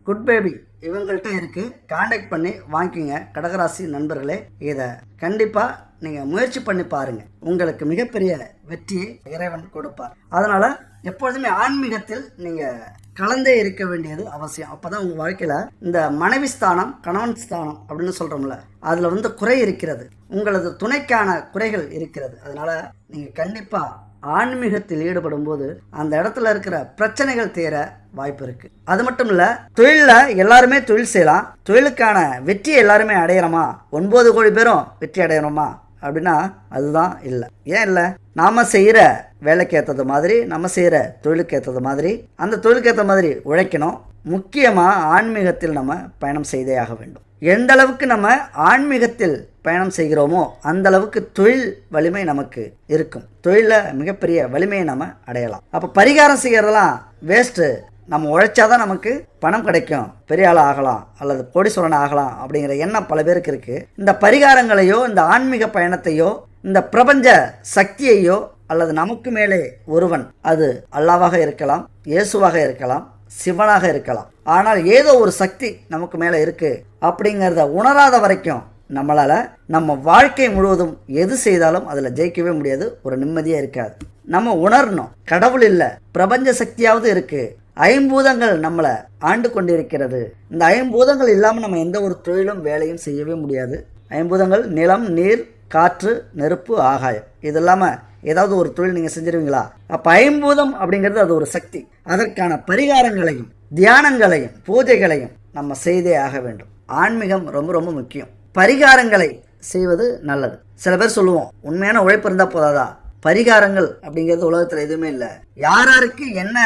குட் பேபி இவங்கள்ட்ட இருக்குது, காண்டாக்ட் பண்ணி வாங்கிக்கிங்க. கடகராசி நண்பர்களே, இதை கண்டிப்பாக நீங்கள் முயற்சி பண்ணி பாருங்கள். உங்களுக்கு மிகப்பெரிய வெற்றியை இறைவன் கொடுப்பார். அதனால் எப்பொழுதுமே ஆன்மீகத்தில் நீங்கள் கலந்தே இருக்க வேண்டியது அவசியம். அப்போ தான் உங்கள் வாழ்க்கையில் இந்த மனைவி ஸ்தானம், கணவன் ஸ்தானம் அப்படின்னு சொல்கிறோம்ல, அதில் குறை இருக்கிறது, உங்களது துணைக்கான குறைகள் இருக்கிறது. அதனால் நீங்கள் கண்டிப்பாக ஆன்மீகத்தில் ஈடுபடும் போது அந்த இடத்துல இருக்கிற பிரச்சனைகள் தீர வாய்ப்பு இருக்கு. அது மட்டும் இல்ல, தொழிலில் எல்லாருமே தொழில் செய்யலாம், தொழிலுக்கான வெற்றியை எல்லாருமே அடையிறோமா? 9 கோடி பேரும் வெற்றி அடையிறோமா அப்படின்னா அதுதான் இல்லை. ஏன் இல்லை? நாம செய்கிற வேலைக்கு ஏற்றது மாதிரி, நம்ம செய்கிற தொழிலுக்கு ஏற்றது மாதிரி, அந்த தொழிலுக்கு ஏற்ற மாதிரி உழைக்கணும். முக்கியமாக ஆன்மீகத்தில் நம்ம பயணம் செய்தே ஆக வேண்டும். எந்த அளவுக்கு நம்ம ஆன்மீகத்தில் பயணம் செய்கிறோமோ அந்த அளவுக்கு தொழில் வலிமை நமக்கு இருக்கும். தொழிலில் மிகப்பெரிய வலிமையை நம்ம அடையலாம். அப்போ பரிகாரம் செய்கிறதெல்லாம் வேஸ்ட்டு. நம்ம உழைச்சாதான் நமக்கு பணம் கிடைக்கும், பெரிய ஆள் ஆகலாம் அல்லது கோடீஸ்வரன் ஆகலாம் அப்படிங்கிற எண்ணம் பல பேருக்கு இருக்குது. இந்த பரிகாரங்களையோ, இந்த ஆன்மீக பயணத்தையோ, இந்த பிரபஞ்ச சக்தியையோ, அல்லது நமக்கு மேலே ஒருவன், அது அல்லாவாக இருக்கலாம், இயேசுவாக இருக்கலாம், சிவனாக இருக்கலாம், ஆனால் ஏதோ ஒரு சக்தி நமக்கு மேலே இருக்குது அப்படிங்கிறத உணராத வரைக்கும் நம்மளால் நம்ம வாழ்க்கை முழுவதும் எது செய்தாலும் அதில் ஜெயிக்கவே முடியாது, ஒரு நிம்மதியாக இருக்காது. நம்ம உணரணும், கடவுள் இல்லை, பிரபஞ்ச சக்தியாவது இருக்குது, ஐம்பூதங்கள் நம்மளை ஆண்டு கொண்டிருக்கிறது. இந்த ஐம்பூதங்கள் இல்லாமல் நம்ம எந்த ஒரு தொழிலும் வேலையும் செய்யவே முடியாது. ஐம்பூதங்கள் நிலம், நீர், காற்று, நெருப்பு, ஆகாயம். இது இல்லாமல் ஏதாவது ஒரு தொழில் நீங்கள் செஞ்சிருவீங்களா? அப்போ ஐம்பூதம் அப்படிங்கிறது அது ஒரு சக்தி. அதற்கான பரிகாரங்களையும் தியானங்களையும் பூஜைகளையும் நம்ம செய்தே ஆக வேண்டும். ஆன்மீகம் ரொம்ப ரொம்ப முக்கியம். பரிகாரங்களை செய்வது நல்லது. சில பேர் சொல்லுவோம், உண்மையான உழைப்பு இருந்தால் போதாதா? பரிகாரங்கள் அப்படிங்கிறது உலகத்தில் எதுவுமே இல்லை. யாராருக்கு என்ன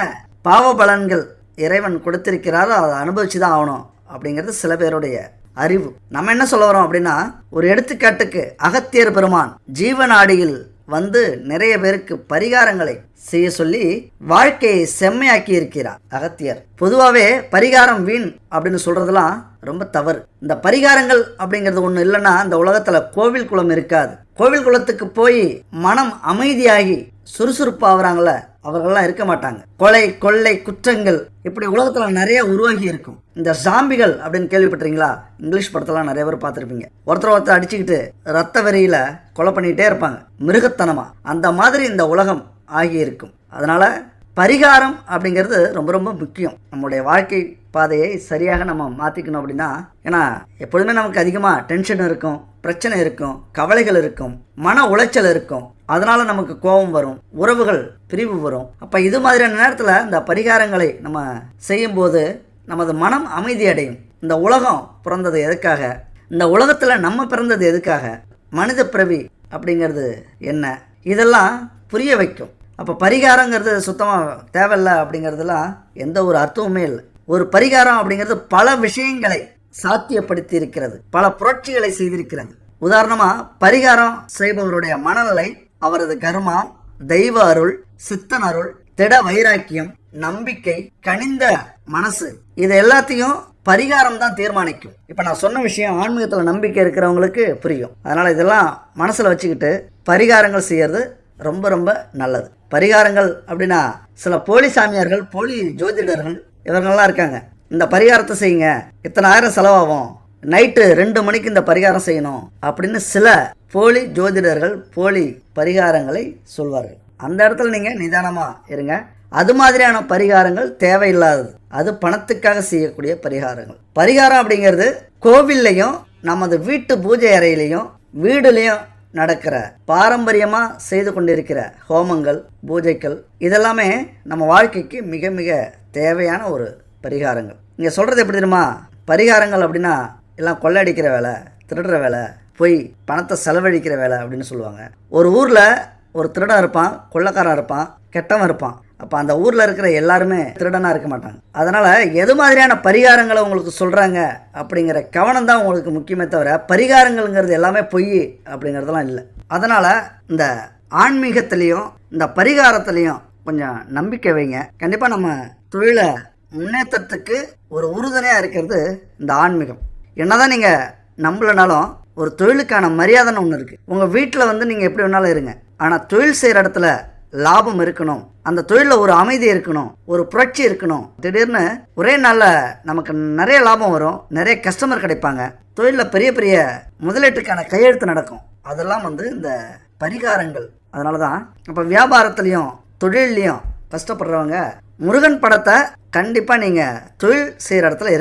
பாவ பலன்கள் இறைவன் கொடுத்திருக்கிறாரோ அதை அனுபவிச்சு தான் ஆகணும் அப்படிங்கிறது சில பேருடைய அறிவு. நம்ம என்ன சொல்ல வரோம் அப்படின்னா, ஒரு எடுத்துக்காட்டுக்கு அகத்தியர் பெருமான் ஜீவநாடியில் வந்து நிறைய பேருக்கு பரிகாரங்களை செய்ய சொல்லி வாழ்க்கையை செம்மையாக்கி இருக்கிறார் அகத்தியர். பொதுவாகவே பரிகாரம் வீண் அப்படின்னு சொல்றதெல்லாம் ரொம்ப தவறு. இந்த பரிகாரங்கள் அப்படிங்கிறது ஒன்று இல்லைன்னா இந்த உலகத்தில் கோவில் குளம் இருக்காது. கோவில் குளத்துக்கு போய் மனம் அமைதியாகி சுறுசுறுப்பாகிறாங்கள, அவர்கள்லாம் இருக்க மாட்டாங்க. கொலை, கொள்ளை, குற்றங்கள் இப்படி உலகத்தில் நிறைய உருவாகி இருக்கும். இந்த ஜாம்பிகள் அப்படின்னு கேள்விப்பட்டிருக்கீங்களா? இங்கிலீஷ் படத்தெல்லாம் நிறைய பேர் பார்த்துருப்பீங்க. ஒருத்தர் அடிச்சுக்கிட்டு ரத்த வெறியில கொலை பண்ணிக்கிட்டே இருப்பாங்க, மிருகத்தனமா. அந்த மாதிரி இந்த உலகம் ஆகி இருக்கும். அதனால பரிகாரம் அப்படிங்கிறது ரொம்ப ரொம்ப முக்கியம். நம்முடைய வாழ்க்கை பாதையை சரியாக நம்ம மாற்றிக்கணும் அப்படின்னா, ஏன்னா எப்பொழுதுமே நமக்கு அதிகமாக டென்ஷன் இருக்கும், பிரச்சனை இருக்கும், கவலைகள் இருக்கும், மன உளைச்சல் இருக்கும். அதனால நமக்கு கோபம் வரும், உறவுகள் பிரிவு வரும். அப்போ இது மாதிரியான நேரத்தில் இந்த பரிகாரங்களை நம்ம செய்யும்போது நமது மனம் அமைதி அடையும். இந்த உலகம் பிறந்தது எதுக்காக? இந்த உலகத்தில் நம்ம பிறந்தது எதுக்காக? மனித பிறவி அப்படிங்கிறது என்ன? இதெல்லாம் புரிய வைக்கும். அப்போ பரிகாரங்கிறது சுத்தமாக தேவையில்லை அப்படிங்கிறதுலாம் எந்த ஒரு அர்த்தமுமே இல்லை. ஒரு பரிகாரம் அப்படிங்கிறது பல விஷயங்களை சாத்தியப்படுத்தி இருக்கிறது, பல புரட்சிகளை செய்திருக்கிறது. உதாரணமாக பரிகாரம் செய்பவருடைய மனநிலை, அவரது கர்மா, தெய்வ அருள், சித்தன் அருள், திட வைராக்கியம், நம்பிக்கை, கனிந்த மனசு, இது எல்லாத்தையும் பரிகாரம் தான் தீர்மானிக்கும். இப்போ நான் சொன்ன விஷயம் ஆன்மீகத்தில் நம்பிக்கை இருக்கிறவங்களுக்கு புரியும். அதனால் இதெல்லாம் மனசில் வச்சுக்கிட்டு பரிகாரங்கள் செய்யறது ரொம்ப ரொம்ப நல்லது. பரிகாரங்கள் அப்படின்னா சில போலி சாமியார்கள், போலி ஜோதிடர்கள் இவர்கள்லாம் இருக்காங்க. இந்த பரிகாரத்தை செய்யுங்க, இத்தனை ஆயிரம் செலவாகும், நைட்டு 2 மணிக்கு இந்த பரிகாரம் செய்யணும் அப்படின்னு சில போலி ஜோதிடர்கள் போலி பரிகாரங்களை சொல்வார்கள். அந்த இடத்துல நீங்கள் நிதானமாக இருங்க. அது மாதிரியான பரிகாரங்கள் தேவையில்லாதது. அது பணத்துக்காக செய்யக்கூடிய பரிகாரங்கள். பரிகாரம் அப்படிங்கிறது கோவில்லையும் நமது வீட்டு பூஜை அறையிலையும் வீடுலையும் நடக்கிற பாரம்பரியமாக செய்து கொண்டிருக்கிற ஹோமங்கள், பூஜைகள், இதெல்லாமே நம்ம வாழ்க்கைக்கு மிக மிக தேவையான ஒரு பரிகாரங்கள். இங்கே சொல்கிறது எப்படி தெரியுமா? பரிகாரங்கள் அப்படின்னா எல்லாம் கொள்ளடிக்கிற வேலை, திருடுற வேலை, போய் பணத்தை செலவழிக்கிற வேலை அப்படின்னு சொல்லுவாங்க. ஒரு ஊரில் ஒரு திருடன் இருப்பான், கொள்ளைக்காரன் இருப்பான், கெட்டவன் இருப்பான். அப்போ அந்த ஊரில் இருக்கிற எல்லாருமே திருடனாக இருக்க மாட்டாங்க. அதனால் எது மாதிரியான பரிகாரங்களை உங்களுக்கு சொல்கிறாங்க அப்படிங்கிற கவனம் தான் உங்களுக்கு முக்கியமே தவிர பரிகாரங்கள்ங்கிறது எல்லாமே பொய் அப்படிங்கிறதெல்லாம் இல்லை. அதனால் இந்த ஆன்மீகத்துலேயும் இந்த பரிகாரத்துலேயும் கொஞ்சம் நம்பிக்கை வைங்க. கண்டிப்பாக நம்ம தொழிலை முன்னேற்றத்துக்கு ஒரு உறுதுணையாக இருக்கிறது இந்த ஆன்மீகம். என்னதான் நீங்கள் நம்பலனாலும் ஒரு தொழிலுக்கான மரியாதைன்னு ஒன்று இருக்குது. உங்கள் வீட்டில் நீங்கள் எப்படி வேணாலும் இருங்க, ஆனால் தொழில் செய்கிற இடத்துல லாபம் இருக்கணும், அந்த தொழிலில் ஒரு அமைதி இருக்கணும், ஒரு புரட்சி இருக்கணும். திடீர்னு ஒரே நாளில் நமக்கு நிறைய லாபம் வரும், நிறைய கஸ்டமர் கிடைப்பாங்க, தொழிலில் பெரிய பெரிய முதலீட்டுக்கான கையெழுத்து நடக்கும். அதெல்லாம் இந்த பரிகாரங்கள். அதனால தான் இப்போ வியாபாரத்துலேயும் தொழிலையும் கஷ்டப்படுறவங்க முருகன் படத்தை கண்டிப்பாக நீங்கள் தொழில் செய்கிற இடத்துல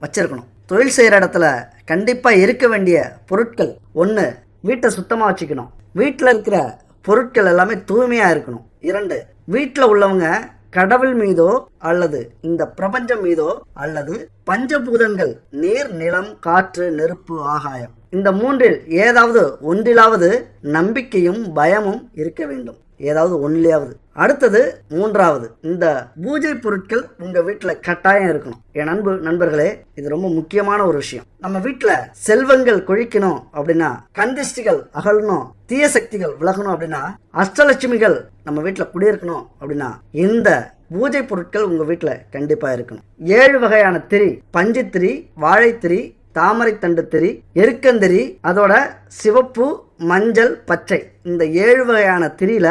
வச்சுருக்கணும். தொழில் செய்கிற இடத்துல கண்டிப்பாக இருக்க வேண்டிய பொருட்கள், ஒன்று, வீட்டை சுத்தமாக வச்சுக்கணும். வீட்டில் இருக்கிற பொருட்கள் எல்லாமே தூய்மையாக இருக்கணும். 2, வீட்டில் உள்ளவங்க கடவுள் மீதோ அல்லது இந்த பிரபஞ்சம் மீதோ அல்லது பஞ்சபூதங்கள் நீர், நிலம், காற்று, நெருப்பு, ஆகாயம், இந்த 3இல் ஏதாவது ஒன்றிலாவது நம்பிக்கையும் பயமும் இருக்க வேண்டும். ஏதாவது ஒன்றிலாவது. அடுத்தது 3வது, இந்த பூஜை பொருட்கள் உங்கள் வீட்டில் கட்டாயம் இருக்கணும். என் நண்பர்களே, இது ரொம்ப முக்கியமான ஒரு விஷயம். நம்ம வீட்டில் செல்வங்கள் கொழிக்கணும் அப்படின்னா, கந்திஷ்டிகள் அகலணும், தீய சக்திகள் விலகணும் அப்படின்னா, அஷ்டலட்சுமிகள் நம்ம வீட்டில் குடியிருக்கணும் அப்படின்னா, இந்த பூஜை பொருட்கள் உங்கள் வீட்டில் கண்டிப்பாக இருக்கணும். 7 வகையான திரி, பஞ்சுத்திரி, வாழைத்திரி, தாமரை தண்டு திரி, எருக்கந்திரி, அதோட சிவப்பு, மஞ்சள், பச்சை, இந்த 7 வகையான திரியில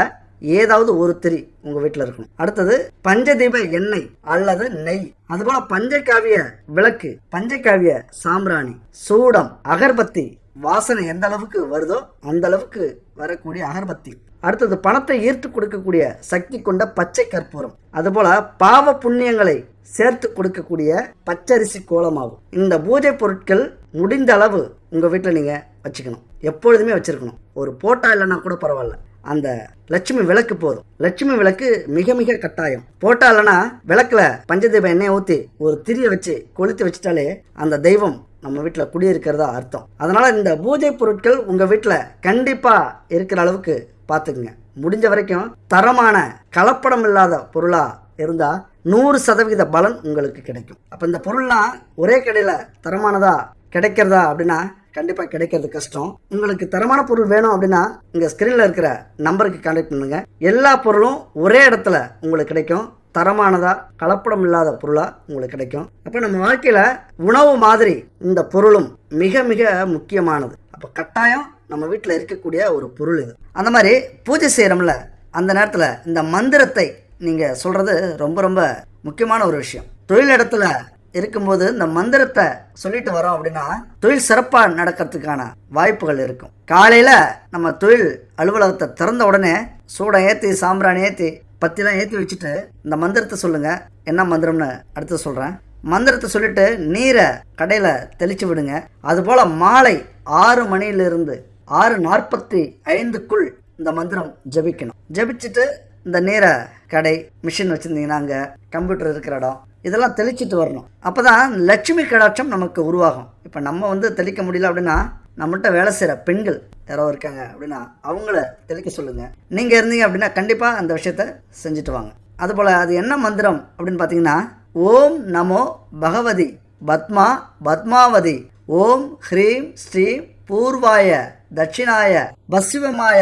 ஏதாவது ஒரு திரி உங்க வீட்டில் இருக்கணும். அடுத்தது பஞ்சதீப எண்ணெய் அல்லது நெய், அதுபோல பஞ்சகாவிய விளக்கு, பஞ்சகாவிய சாம்பிராணி, சூடம், அகர்பத்தி, வாசனை எந்த அளவுக்கு வருதோ அந்த அளவுக்கு வரக்கூடிய அகர்பத்தி. அடுத்தது பணத்தை ஈர்த்து கொடுக்கக்கூடிய சக்தி கொண்ட பச்சை கற்பூரம், அதுபோல பாவ புண்ணியங்களை சேர்த்து கொடுக்கக்கூடிய பச்சரிசி கோலமாகும். இந்த பூஜை பொருட்கள் முடிந்த அளவு உங்க வீட்டில் நீங்க வச்சுக்கணும், எப்பொழுதுமே வச்சிருக்கணும். ஒரு போட்டா இல்லைன்னா கூட பரவாயில்ல, அந்த லட்சுமி விளக்கு போதும். லட்சுமி விளக்கு மிக மிக கட்டாயம். போட்டா இல்லைன்னா விளக்குல பஞ்சதீப எண்ணெயை ஊற்றி ஒரு திரியை வச்சு கொளுத்தி வச்சுட்டாலே அந்த தெய்வம் நம்ம வீட்டில் குடியிருக்கிறதா அர்த்தம். அதனால இந்த பூஜை பொருட்கள் உங்க வீட்டில் கண்டிப்பா இருக்கிற அளவுக்கு பார்த்துக்குங்க. முடிஞ்ச வரைக்கும் தரமான கலப்படம் இல்லாத பொருளா இருந்தா 100% பலன் உங்களுக்கு கிடைக்கும். அப்ப இந்த பொருள்லாம் ஒரே கடையில தரமானதா கிடைக்கிறதா அப்படின்னா கண்டிப்பா கிடைக்கிறது கஷ்டம். உங்களுக்கு தரமான பொருள் வேணும் அப்படின்னா இங்க ஸ்கிரீன்ல இருக்கிற நம்பருக்கு கான்டாக்ட் பண்ணுங்க. எல்லா பொருளும் ஒரே இடத்துல உங்களுக்கு கிடைக்கும். தரமானதா கலப்படம் இல்லாத பொருளா உங்களுக்கு கிடைக்கும். அப்ப நம்ம வாழ்க்கையில உணவு மாதிரி இந்த பொருளும் மிக மிக முக்கியமானது. அப்ப கட்டாயம் நம்ம வீட்டில் இருக்கக்கூடிய ஒரு பொருள் இது. அந்த மாதிரி பூஜை செய்யறோம்ல, அந்த நேரத்தில் இந்த மந்திரத்தை நீங்க சொல்றது ரொம்ப ரொம்ப முக்கியமான ஒரு விஷயம். தொழில் இடத்துல இருக்கும்போது இந்த மந்திரத்தை சொல்லிட்டு வரோம் அப்படின்னா தொழில் சிறப்பாக நடக்கிறதுக்கான வாய்ப்புகள் இருக்கும். காலையில நம்ம தொழில் அலுவலகத்தை திறந்த உடனே சூடம் ஏற்றி, சாம்பிராணி ஏற்றி, பத்திலாம் ஏற்றி வச்சுட்டு இந்த மந்திரத்தை சொல்லுங்க. என்ன மந்திரம்னு அடுத்து சொல்றேன். மந்திரத்தை சொல்லிட்டு நீரை கடையில தெளிச்சு விடுங்க. அதுபோல மாலை 6 மணியிலிருந்து 6:45க்குள் இந்த மந்திரம் ஜபிக்கணும். ஜபிச்சுட்டு இந்த நீரை கடை, மிஷின் வச்சுருந்தீங்கன்னா அங்கே, கம்ப்யூட்டர் இருக்கிற இடம், இதெல்லாம் தெளிச்சிட்டு வரணும். அப்போ தான் லட்சுமி கடாட்சம் நமக்கு உருவாகும். இப்போ நம்ம தெளிக்க முடியல அப்படின்னா நம்மள்கிட்ட வேலை செய்கிற பெண்கள் யாரோ இருக்காங்க அப்படின்னா அவங்கள தெளிக்க சொல்லுங்கள். நீங்கள் இருந்தீங்க அப்படின்னா கண்டிப்பாக அந்த விஷயத்த செஞ்சுட்டு வாங்க. அதுபோல் அது என்ன மந்திரம் அப்படின்னு பார்த்தீங்கன்னா, ஓம் நமோ பகவதி பத்மா பத்மாவதி ஓம் ஹ்ரீம் ஸ்ரீம் பூர்வாய தட்சிணாய பஸ்வமாய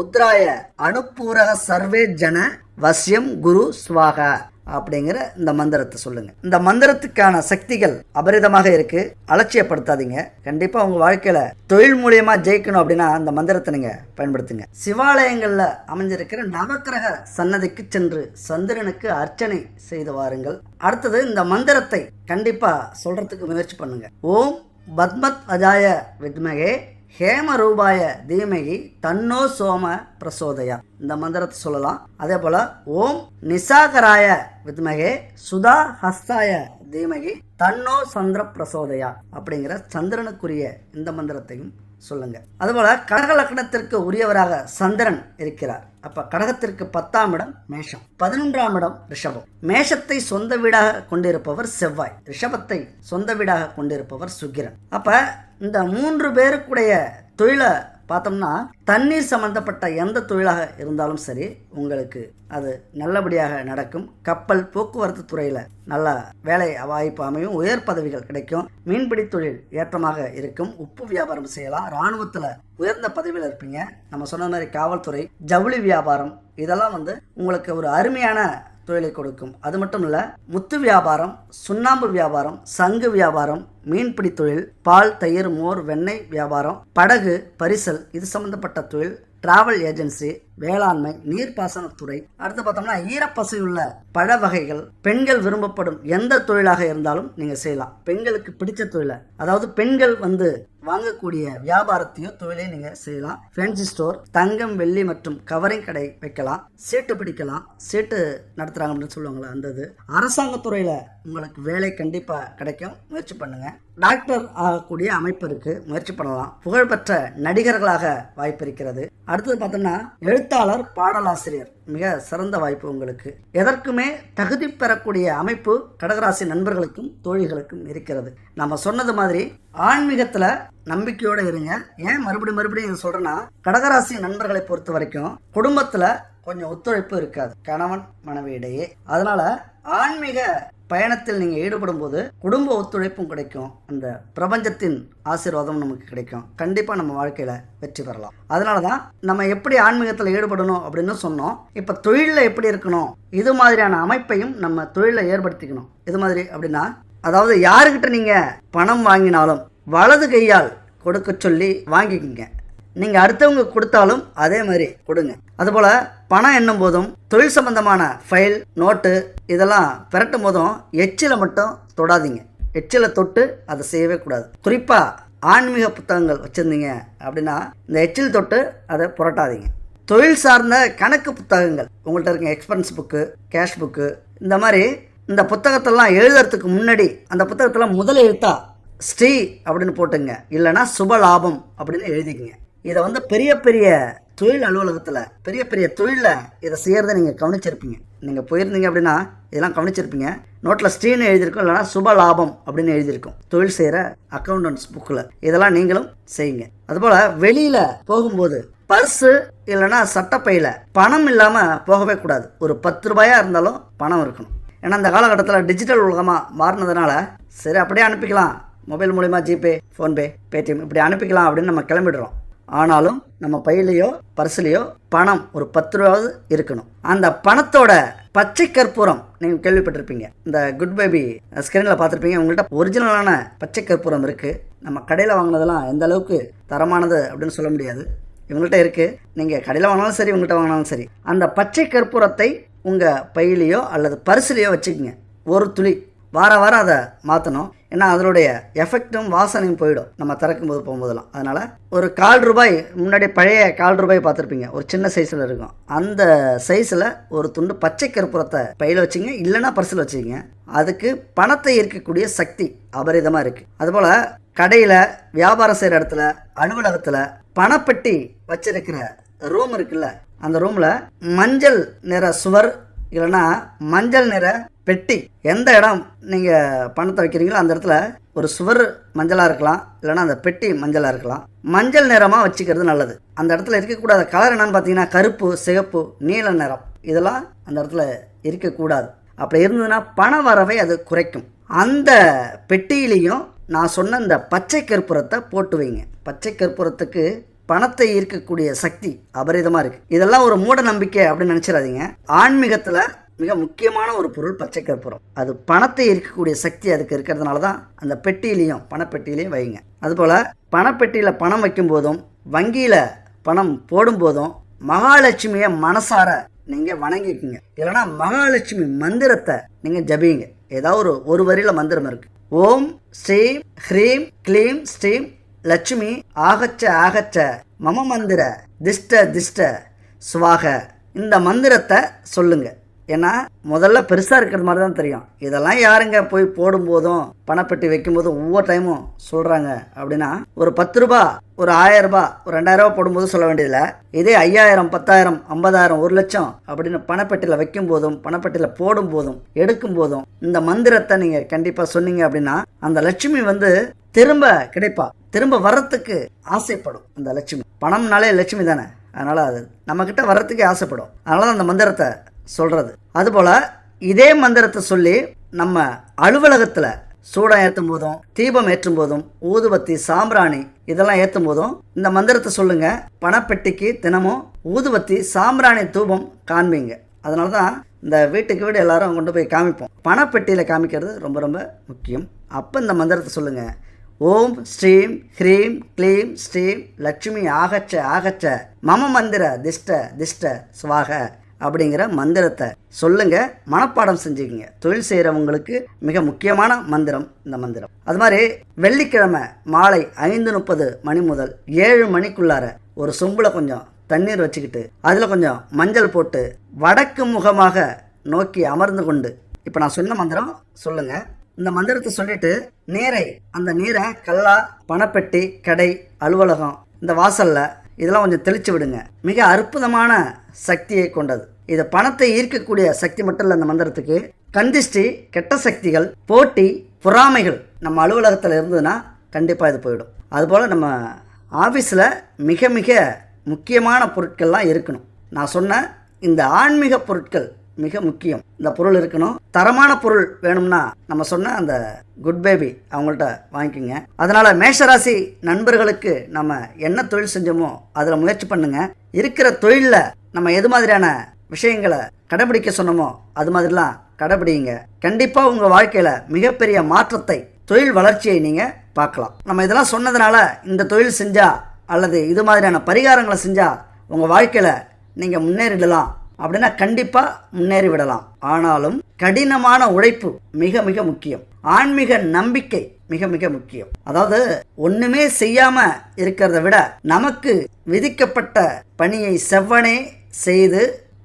உத்ராய அனுப்பூரக சர்வே ஜன வசியம் குரு ஸ்வாகா அப்படிங்கிற இந்த மந்திரத்தை சொல்லுங்க. இந்த மந்திரத்துக்கான சக்திகள் அபரிதமாக இருக்கு, அலட்சியப்படுத்தாதீங்க. கண்டிப்பா உங்க வாழ்க்கையில தொழில் மூலியமா ஜெயிக்கணும் அப்படின்னா அந்த மந்திரத்தை நீங்க பயன்படுத்துங்க. சிவாலயங்கள்ல அமைஞ்சிருக்கிற நவக்கிரக சன்னதிக்கு சென்று சந்திரனுக்கு அர்ச்சனை செய்து வாருங்கள். அடுத்தது இந்த மந்திரத்தை கண்டிப்பா சொல்றதுக்கு முயற்சி பண்ணுங்க. ஓம் பத்மத் அஜாய வித்மகே ஹேம ரூபாய தீமகி தன்னோ சோம பிரசோதயா, இந்த மந்திரத்தை சொல்லலாம். அதே போல ஓம் நிசாகராய வித்மகே சுதா ஹஸ்தாய தீமகி தன்னோ சந்திர பிரசோதயா அப்படிங்கிற சந்திரனுக்குரிய இந்த மந்திரத்தையும் சொல்லுங்க. அதுபோல கடக லக்னத்திற்கு உரியவராக சந்திரன் இருக்கிறார். அப்ப கடகத்திற்கு 10ஆம் இடம் மேஷம், 11ஆம் இடம் ரிஷபம். மேஷத்தை சொந்த வீடாக கொண்டிருப்பவர் செவ்வாய், ரிஷபத்தை சொந்த வீடாக கொண்டிருப்பவர் சுக்கிரன். அப்ப இந்த 3 பேருக்குடைய தொழிலை பார்த்தோம்னா தண்ணீர் சம்பந்தப்பட்ட எந்த தொழிலாக இருந்தாலும் சரி உங்களுக்கு அது நல்லபடியாக நடக்கும். கப்பல் போக்குவரத்து துறையில் நல்ல வேலை வாய்ப்பு அமையும், உயர் பதவிகள் கிடைக்கும். மீன்பிடி தொழில் ஏற்றமாக இருக்கும். உப்பு வியாபாரம் செய்யலாம். இராணுவத்தில் உயர்ந்த பதவியில் இருப்பீங்க. நம்ம சொன்ன மாதிரி காவல்துறை, ஜவுளி வியாபாரம் இதெல்லாம் உங்களுக்கு ஒரு அருமையான தொழிலை கொடுக்கும். அது மட்டும் இல்லை, முத்து வியாபாரம், சுண்ணாம்பு வியாபாரம், சங்கு வியாபாரம், மீன்பிடி தொழில், பால், தயிர், மோர், வெண்ணெய் வியாபாரம், படகு பரிசல் இது சம்பந்தப்பட்ட தொழில், டிராவல் ஏஜென்சி, வேளாண்மை, நீர்ப்பாசனத்துறை. அடுத்து பார்த்தோம்னா ஈரப்பசையுள்ள பழ வகைகள், பெண்கள் விரும்பப்படும் எந்த தொழிலாக இருந்தாலும் நீங்கள் செய்யலாம். பெண்களுக்கு பிடிச்ச தொழிலை, அதாவது பெண்கள் வாங்கக்கூடிய வியாபாரத்தையோ தொழிலையும் நீங்கள் செய்யலாம். ஃபேன்சி ஸ்டோர், தங்கம், வெள்ளி மற்றும் கவரிங் கடை வைக்கலாம். சீட்டு பிடிக்கலாம். சீட்டு நடத்துகிறாங்க அப்படின்னு சொல்லுவாங்களா அந்த இது. அரசாங்கத்துறையில் உங்களுக்கு வேலை கண்டிப்பாக கிடைக்கும். முயற்சி பண்ணுங்க. டாக்டர் ஆகக்கூடிய அமைப்பு இருக்கு, முயற்சி பண்ணலாம். புகழ்பெற்ற நடிகர்களாக வாய்ப்பு இருக்கிறது. அடுத்தது பார்த்தோம்னா எழுத்தாளர், பாடலாசிரியர் மிக சிறந்த வாய்ப்பு உங்களுக்கு. எதற்குமே தகுதி பெறக்கூடிய அமைப்பு கடகராசி நண்பர்களுக்கும் தோழிகளுக்கும் இருக்கிறது. நம்ம சொன்னது மாதிரி ஆன்மீகத்தில் நம்பிக்கையோடு இருங்க. ஏன் மறுபடியும் இது சொல்றேன்னா, கடகராசி நண்பர்களை பொறுத்த வரைக்கும் குடும்பத்தில் கொஞ்சம் ஒத்துழைப்பு இருக்காது கணவன் மனைவி இடையே. அதனால ஆன்மீக பயணத்தில் நீங்கள் ஈடுபடும் போது குடும்ப ஒத்துழைப்பும் கிடைக்கும். அந்த பிரபஞ்சத்தின் ஆசீர்வாதம் நமக்கு கிடைக்கும். கண்டிப்பாக நம்ம வாழ்க்கையில் வெற்றி பெறலாம். அதனால தான் நம்ம எப்படி ஆன்மீகத்தில் ஈடுபடணும் அப்படின்னு சொன்னோம். இப்போ தொழிலில் எப்படி இருக்கணும், இது மாதிரியான அமைப்பையும் நம்ம தொழிலில் ஏற்படுத்திக்கணும். இது மாதிரி அப்படின்னா, அதாவது யாருக்கிட்ட நீங்கள் பணம் வாங்கினாலும் வலது கையால் கொடுக்க சொல்லி வாங்கிக்கிங்க. நீங்கள் அடுத்தவங்க கொடுத்தாலும் அதே மாதிரி கொடுங்க. அதுபோல் பணம் எண்ணும் போதும், தொழில் சம்பந்தமான ஃபைல், நோட்டு இதெல்லாம் பிரட்டும் போதும் எச்சிலை மட்டும் தொடாதீங்க. எச்சிலை தொட்டு அதை செய்யவே கூடாது. குறிப்பாக ஆன்மீக புத்தகங்கள் வச்சுருந்தீங்க அப்படின்னா இந்த எச்சில் தொட்டு அதை புரட்டாதீங்க. தொழில் சார்ந்த கணக்கு புத்தகங்கள் உங்கள்கிட்ட இருக்க, எக்ஸ்பென்ஸ் புக்கு, கேஷ் புக்கு, இந்த மாதிரி இந்த புத்தகத்தெல்லாம் எழுதுறதுக்கு முன்னாடி அந்த புத்தகத்தில் முதல் எழுத்தா ஸ்ரீ அப்படின்னு போட்டுங்க, இல்லைன்னா சுபலாபம் அப்படின்னு எழுதிக்கங்க. இதை பெரிய பெரிய தொழில் அலுவலகத்தில், பெரிய பெரிய தொழிலில் இதை செய்கிறத நீங்கள் கவனிச்சிருப்பீங்க. நீங்கள் போயிருந்தீங்க அப்படின்னா இதெல்லாம் கவனிச்சிருப்பீங்க. நோட்டில் ஸ்ரீன்னு எழுதியிருக்கும், இல்லைனா சுப லாபம் அப்படின்னு எழுதியிருக்கும் தொழில் செய்கிற அக்கௌண்டன்ஸ் புக்கில். இதெல்லாம் நீங்களும் செய்யுங்க. அதுபோல் வெளியில் போகும்போது பர்ஸு இல்லைனா சட்டப்பையில் பணம் இல்லாமல் போகவே கூடாது. ஒரு 10 ரூபாயாக இருந்தாலும் பணம் இருக்கணும். ஏன்னா அந்த காலகட்டத்தில் டிஜிட்டல் உலகமாக மாறினதுனால சரி அப்படியே அனுப்பிக்கலாம், மொபைல் மூலிமா ஜிபே, ஃபோன்பே, பேடிஎம் இப்படி அனுப்பிக்கலாம் அப்படின்னு நம்ம கிளம்பிடுறோம். ஆனாலும் நம்ம பையிலையோ பர்ஸ்லையோ பணம் ஒரு 10 ரூபாவது இருக்கணும். அந்த பணத்தோட பச்சை கற்பூரம் நீங்கள் கேள்விப்பட்டிருப்பீங்க. இந்த குட் பேபி ஸ்கிரீனில் பார்த்துருப்பீங்க. உங்கள்கிட்ட ஒரிஜினலான பச்சை கற்பூரம் இருக்குது. நம்ம கடையில் வாங்கினதெல்லாம் எந்த அளவுக்கு தரமானது அப்படின்னு சொல்ல முடியாது. இவங்கள்ட்ட இருக்குது. நீங்கள் கடையில் வாங்கினாலும் சரி, உங்கள்கிட்ட வாங்கினாலும் சரி, அந்த பச்சை கற்பூரத்தை உங்கள் பையிலையோ அல்லது பர்ஸ்லையோ வச்சுக்கோங்க. ஒரு துளி வாரம் அதை மாற்றணும். ஏன்னா அதனுடைய எஃபெக்டும் வாசனையும் போயிடும் நம்ம திறக்கும் போது போகும்போதெல்லாம். அதனால் ஒரு 1/4 ரூபாய், முன்னாடி பழைய 1/4 ரூபாய் பார்த்துருப்பீங்க, ஒரு சின்ன சைஸில் இருக்கும். அந்த சைஸில் ஒரு துண்டு பச்சை கற்பூரத்தை பையில் வச்சுங்க, இல்லைன்னா பர்ஸில் வச்சுக்கிங்க. அதுக்கு பணத்தை ஈர்க்கக்கூடிய சக்தி அபரிதமாக இருக்குது. அதுபோல் கடையில், வியாபாரம் செய்கிற இடத்துல, அலுவலகத்தில் பணப்பெட்டி வச்சிருக்கிற ரூம் இருக்குல்ல, அந்த ரூமில் மஞ்சள் நிற சுவர் இல்லைன்னா மஞ்சள் நிற பெட்டி, எந்த இடம் நீங்கள் பணத்தை வைக்கிறீங்களோ அந்த இடத்துல ஒரு சுவர் மஞ்சளாக இருக்கலாம், இல்லைனா அந்த பெட்டி மஞ்சளாக இருக்கலாம். மஞ்சள் நிறமாக வச்சுக்கிறது நல்லது. அந்த இடத்துல இருக்கக்கூடாத கலர் என்னன்னு பார்த்தீங்கன்னா கருப்பு, சிகப்பு, நீல நிறம் இதெல்லாம் அந்த இடத்துல இருக்கக்கூடாது. அப்படி இருந்ததுன்னா பண வரவை அது குறைக்கும். அந்த பெட்டியிலையும் நான் சொன்ன இந்த பச்சை கற்பூரத்தை போட்டு வைங்க. பச்சை கற்பூரத்துக்கு பணத்தை ஈர்க்கக்கூடிய சக்தி அபரிதமாக இருக்குது. இதெல்லாம் ஒரு மூட நம்பிக்கை அப்படின்னு நினச்சிடாதீங்க. ஆன்மீகத்தில் மிக முக்கியமான ஒரு பொருள் பச்சை கற்பூரம். அது பணத்தை ஈர்க்கக்கூடிய சக்தி அதுக்கு இருக்கிறதுனால தான் அந்த பெட்டியிலையும், பணப்பெட்டியிலையும் வைங்க. அதுபோல் பணப்பெட்டியில் பணம் வைக்கும்போதும், வங்கியில் பணம் போடும்போதும் மகாலட்சுமியை மனசார நீங்கள் வணங்கிக்குங்க. இல்லைனா மகாலட்சுமி மந்திரத்தை நீங்கள் ஜபிங்க. ஏதாவது ஒரு வரியில் மந்திரம் இருக்குது. ஓம் ஸ்ரீம் ஹ்ரீம் க்ளீம் ஸ்ரீம் லட்சுமி ஆகச்ச ஆகச்ச மம மந்திர திஷ்ட திஷ்ட சுவாக. இந்த மந்திரத்தை சொல்லுங்க. ஏன்னா முதல்ல பெருசாக இருக்கிறது மாதிரி தான் தெரியும். இதெல்லாம் யாருங்க போய் போடும்போதும் பணப்பெட்டி வைக்கும்போதும் ஒவ்வொரு டைமும் சொல்கிறாங்க அப்படின்னா, ஒரு 10 ரூபா, ஒரு 1000 ரூபா, ஒரு 2000 ரூபா போடும்போது சொல்ல வேண்டியதில்லை. இதே 5000, 10000, 50000, 1 லட்சம் அப்படின்னு பணப்பெட்டியில் வைக்கும் போதும், பணப்பெட்டியில் போடும் போதும், எடுக்கும் போதும் இந்த மந்திரத்தை நீங்கள் கண்டிப்பாக சொன்னீங்க அப்படின்னா அந்த லட்சுமி திரும்ப கிடைப்பா. திரும்ப வர்றதுக்கு ஆசைப்படும். அந்த லட்சுமி, பணம்னாலே லட்சுமி தானே, அதனால் அது நம்மக்கிட்ட வர்றதுக்கே ஆசைப்படும். அதனால தான் அந்த மந்திரத்தை சொல்கிறது. அதுபோல் இதே மந்திரத்தை சொல்லி நம்ம அலுவலகத்தில் சூடம் ஏற்றும் போதும், தீபம் ஏற்றும் போதும், ஊதுபத்தி, சாம்பிராணி இதெல்லாம் ஏற்றும் போதும் இந்த மந்திரத்தை சொல்லுங்கள். பணப்பெட்டிக்கு தினமும் ஊதுபத்தி, சாம்பிராணி, தூபம் காண்பீங்க. அதனால தான் இந்த வீட்டுக்கு வீடு எல்லாரும் கொண்டு போய் காமிப்போம். பணப்பெட்டியில் காமிக்கிறது ரொம்ப ரொம்ப முக்கியம். அப்போ இந்த மந்திரத்தை சொல்லுங்கள். ஓம் ஸ்ரீம் ஹ்ரீம் க்ளீம் ஸ்ரீம் லக்ஷ்மி ஆகச்ச ஆகச்ச மம மந்திர திஷ்ட திஷ்ட ஸ்வாக அப்படிங்கிற மந்திரத்தை சொல்லுங்க, மனப்பாடம் செஞ்சுக்கிங்க. தொழில் செய்கிறவங்களுக்கு மிக முக்கியமான மந்திரம் இந்த மந்திரம். அது மாதிரி வெள்ளிக்கிழமை மாலை 5:30 மணி முதல் 7 மணிக்குள்ளார ஒரு சொம்பில் கொஞ்சம் தண்ணீர் வச்சுக்கிட்டு அதில் கொஞ்சம் மஞ்சள் போட்டு வடக்கு முகமாக நோக்கி அமர்ந்து கொண்டு இப்போ நான் சொன்ன மந்திரம் சொல்லுங்க. இந்த மந்திரத்தை சொல்லிட்டு அந்த நீரை கல்லா, பணப்பெட்டி, கடை, அலுவலகம், இந்த வாசலில் இதெல்லாம் கொஞ்சம் தெளித்து விடுங்க. மிக அற்புதமான சக்தியை கொண்டது. இது பணத்தை ஈர்க்கக்கூடிய சக்தி மட்டும் இல்லை. இந்த மந்திரத்துக்கு கந்திஷ்டி, கெட்ட சக்திகள், போட்டி, பொறாமைகள் நம்ம அலுவலகத்தில் இருந்ததுன்னா கண்டிப்பாக இது போயிடும். அதுபோல் நம்ம ஆஃபீஸில் மிக மிக முக்கியமான பொருட்கள்லாம் இருக்கணும். நான் சொன்ன இந்த ஆன்மீக பொருட்கள் மிக முக்கியம். இந்த பொருள் இருக்கணும். தரமான பொருள் வேணும்னா நம்ம சொன்ன அந்த குட் பேபி அவங்கள்ட்ட வாங்கிக்கோங்க. அதனால் மேஷராசி நண்பர்களுக்கு நம்ம என்ன தொழில் செஞ்சோமோ அதில் முயற்சி பண்ணுங்க. இருக்கிற தொழிலில் நம்ம எது மாதிரியான விஷயங்களை கடைபிடிக்க சொன்னோமோ அது மாதிரிலாம் கடைபிடிங்க. கண்டிப்பாக உங்கள் வாழ்க்கையில் மிகப்பெரிய மாற்றத்தை, தொழில் வளர்ச்சியை நீங்கள் பார்க்கலாம். நம்ம இதெல்லாம் சொன்னதுனால இந்த தொழில் செஞ்சால் அல்லது இது மாதிரியான பரிகாரங்களை செஞ்சால் உங்கள் வாழ்க்கையில் நீங்கள் முன்னேறிடலாம் அப்படின்னா கண்டிப்பாக முன்னேறி விடலாம். ஆனாலும் கடினமான உழைப்பு மிக மிக முக்கியம். ஆன்மீக நம்பிக்கை மிக மிக முக்கியம். அதாவது ஒன்றுமே செய்யாமல் இருக்கிறத விட நமக்கு விதிக்கப்பட்ட பணியை செவ்வனே செய்து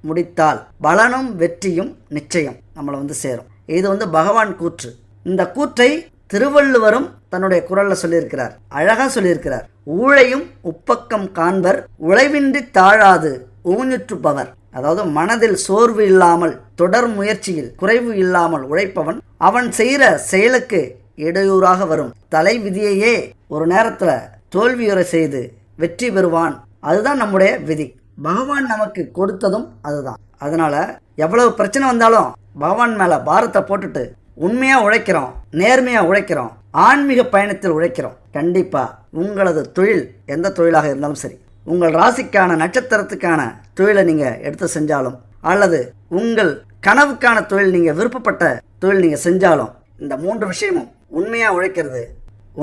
முடித்தால் பலனும் வெற்றியும் நிச்சயம் நம்மளை சேரும். இது பகவான் கூற்று. இந்த கூற்றை திருவள்ளுவரும் தன்னுடைய குரல்ல சொல்லியிருக்கிறார். அழகா சொல்லியிருக்கிறார். ஊழையும் உப்பக்கம் காண்பர் உழைவின்றி தாழாது ஊஞ்சுற்றுப்பவர். அதாவது மனதில் சோர்வு இல்லாமல், தொடர் முயற்சியில் குறைவு இல்லாமல் உழைப்பவன் அவன் செய்கிற செயலுக்கு இடையூறாக வரும் தலை விதியையே ஒரு நேரத்தில் தோல்வியுற செய்து வெற்றி பெறுவான். அதுதான் நம்முடைய விதி. பகவான் நமக்கு கொடுத்ததும் அதுதான். அதனால எவ்வளவு பிரச்சனை வந்தாலும் பகவான் மேல பாரத்தை போட்டுட்டு உண்மையா உழைக்கிறோம், நேர்மையா உழைக்கிறோம், ஆன்மீக பயணத்தில் உழைக்கிறோம். கண்டிப்பா உங்களது தொழில் எந்த தொழிலாக இருந்தாலும் சரி, உங்கள் ராசிக்கான நட்சத்திரத்துக்கான தொழிலை நீங்க எடுத்து செஞ்சாலும் அல்லது உங்கள் கனவுக்கான தொழில், நீங்க விருப்பப்பட்ட தொழில் நீங்க செஞ்சாலும், இந்த 3 விஷயமும் உண்மையா உழைக்கிறது,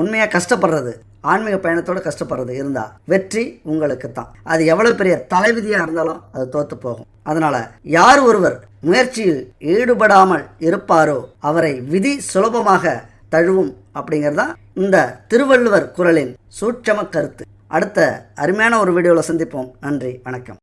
உண்மையா கஷ்டப்படுறது, ஆன்மீக பயணத்தோடு கஷ்டப்படுறது இருந்தால் வெற்றி உங்களுக்கு தான். அது எவ்வளவு பெரிய தலைவிதியாக இருந்தாலும் அது தோற்று போகும். அதனால யார் ஒருவர் முயற்சியில் ஈடுபடாமல் இருப்பாரோ அவரை விதி சுலபமாக தழுவும் அப்படிங்கிறது தான் இந்த திருவள்ளுவர் குறளின் சூட்சம கருத்து. அடுத்த அருமையான ஒரு வீடியோவில் சந்திப்போம். நன்றி, வணக்கம்.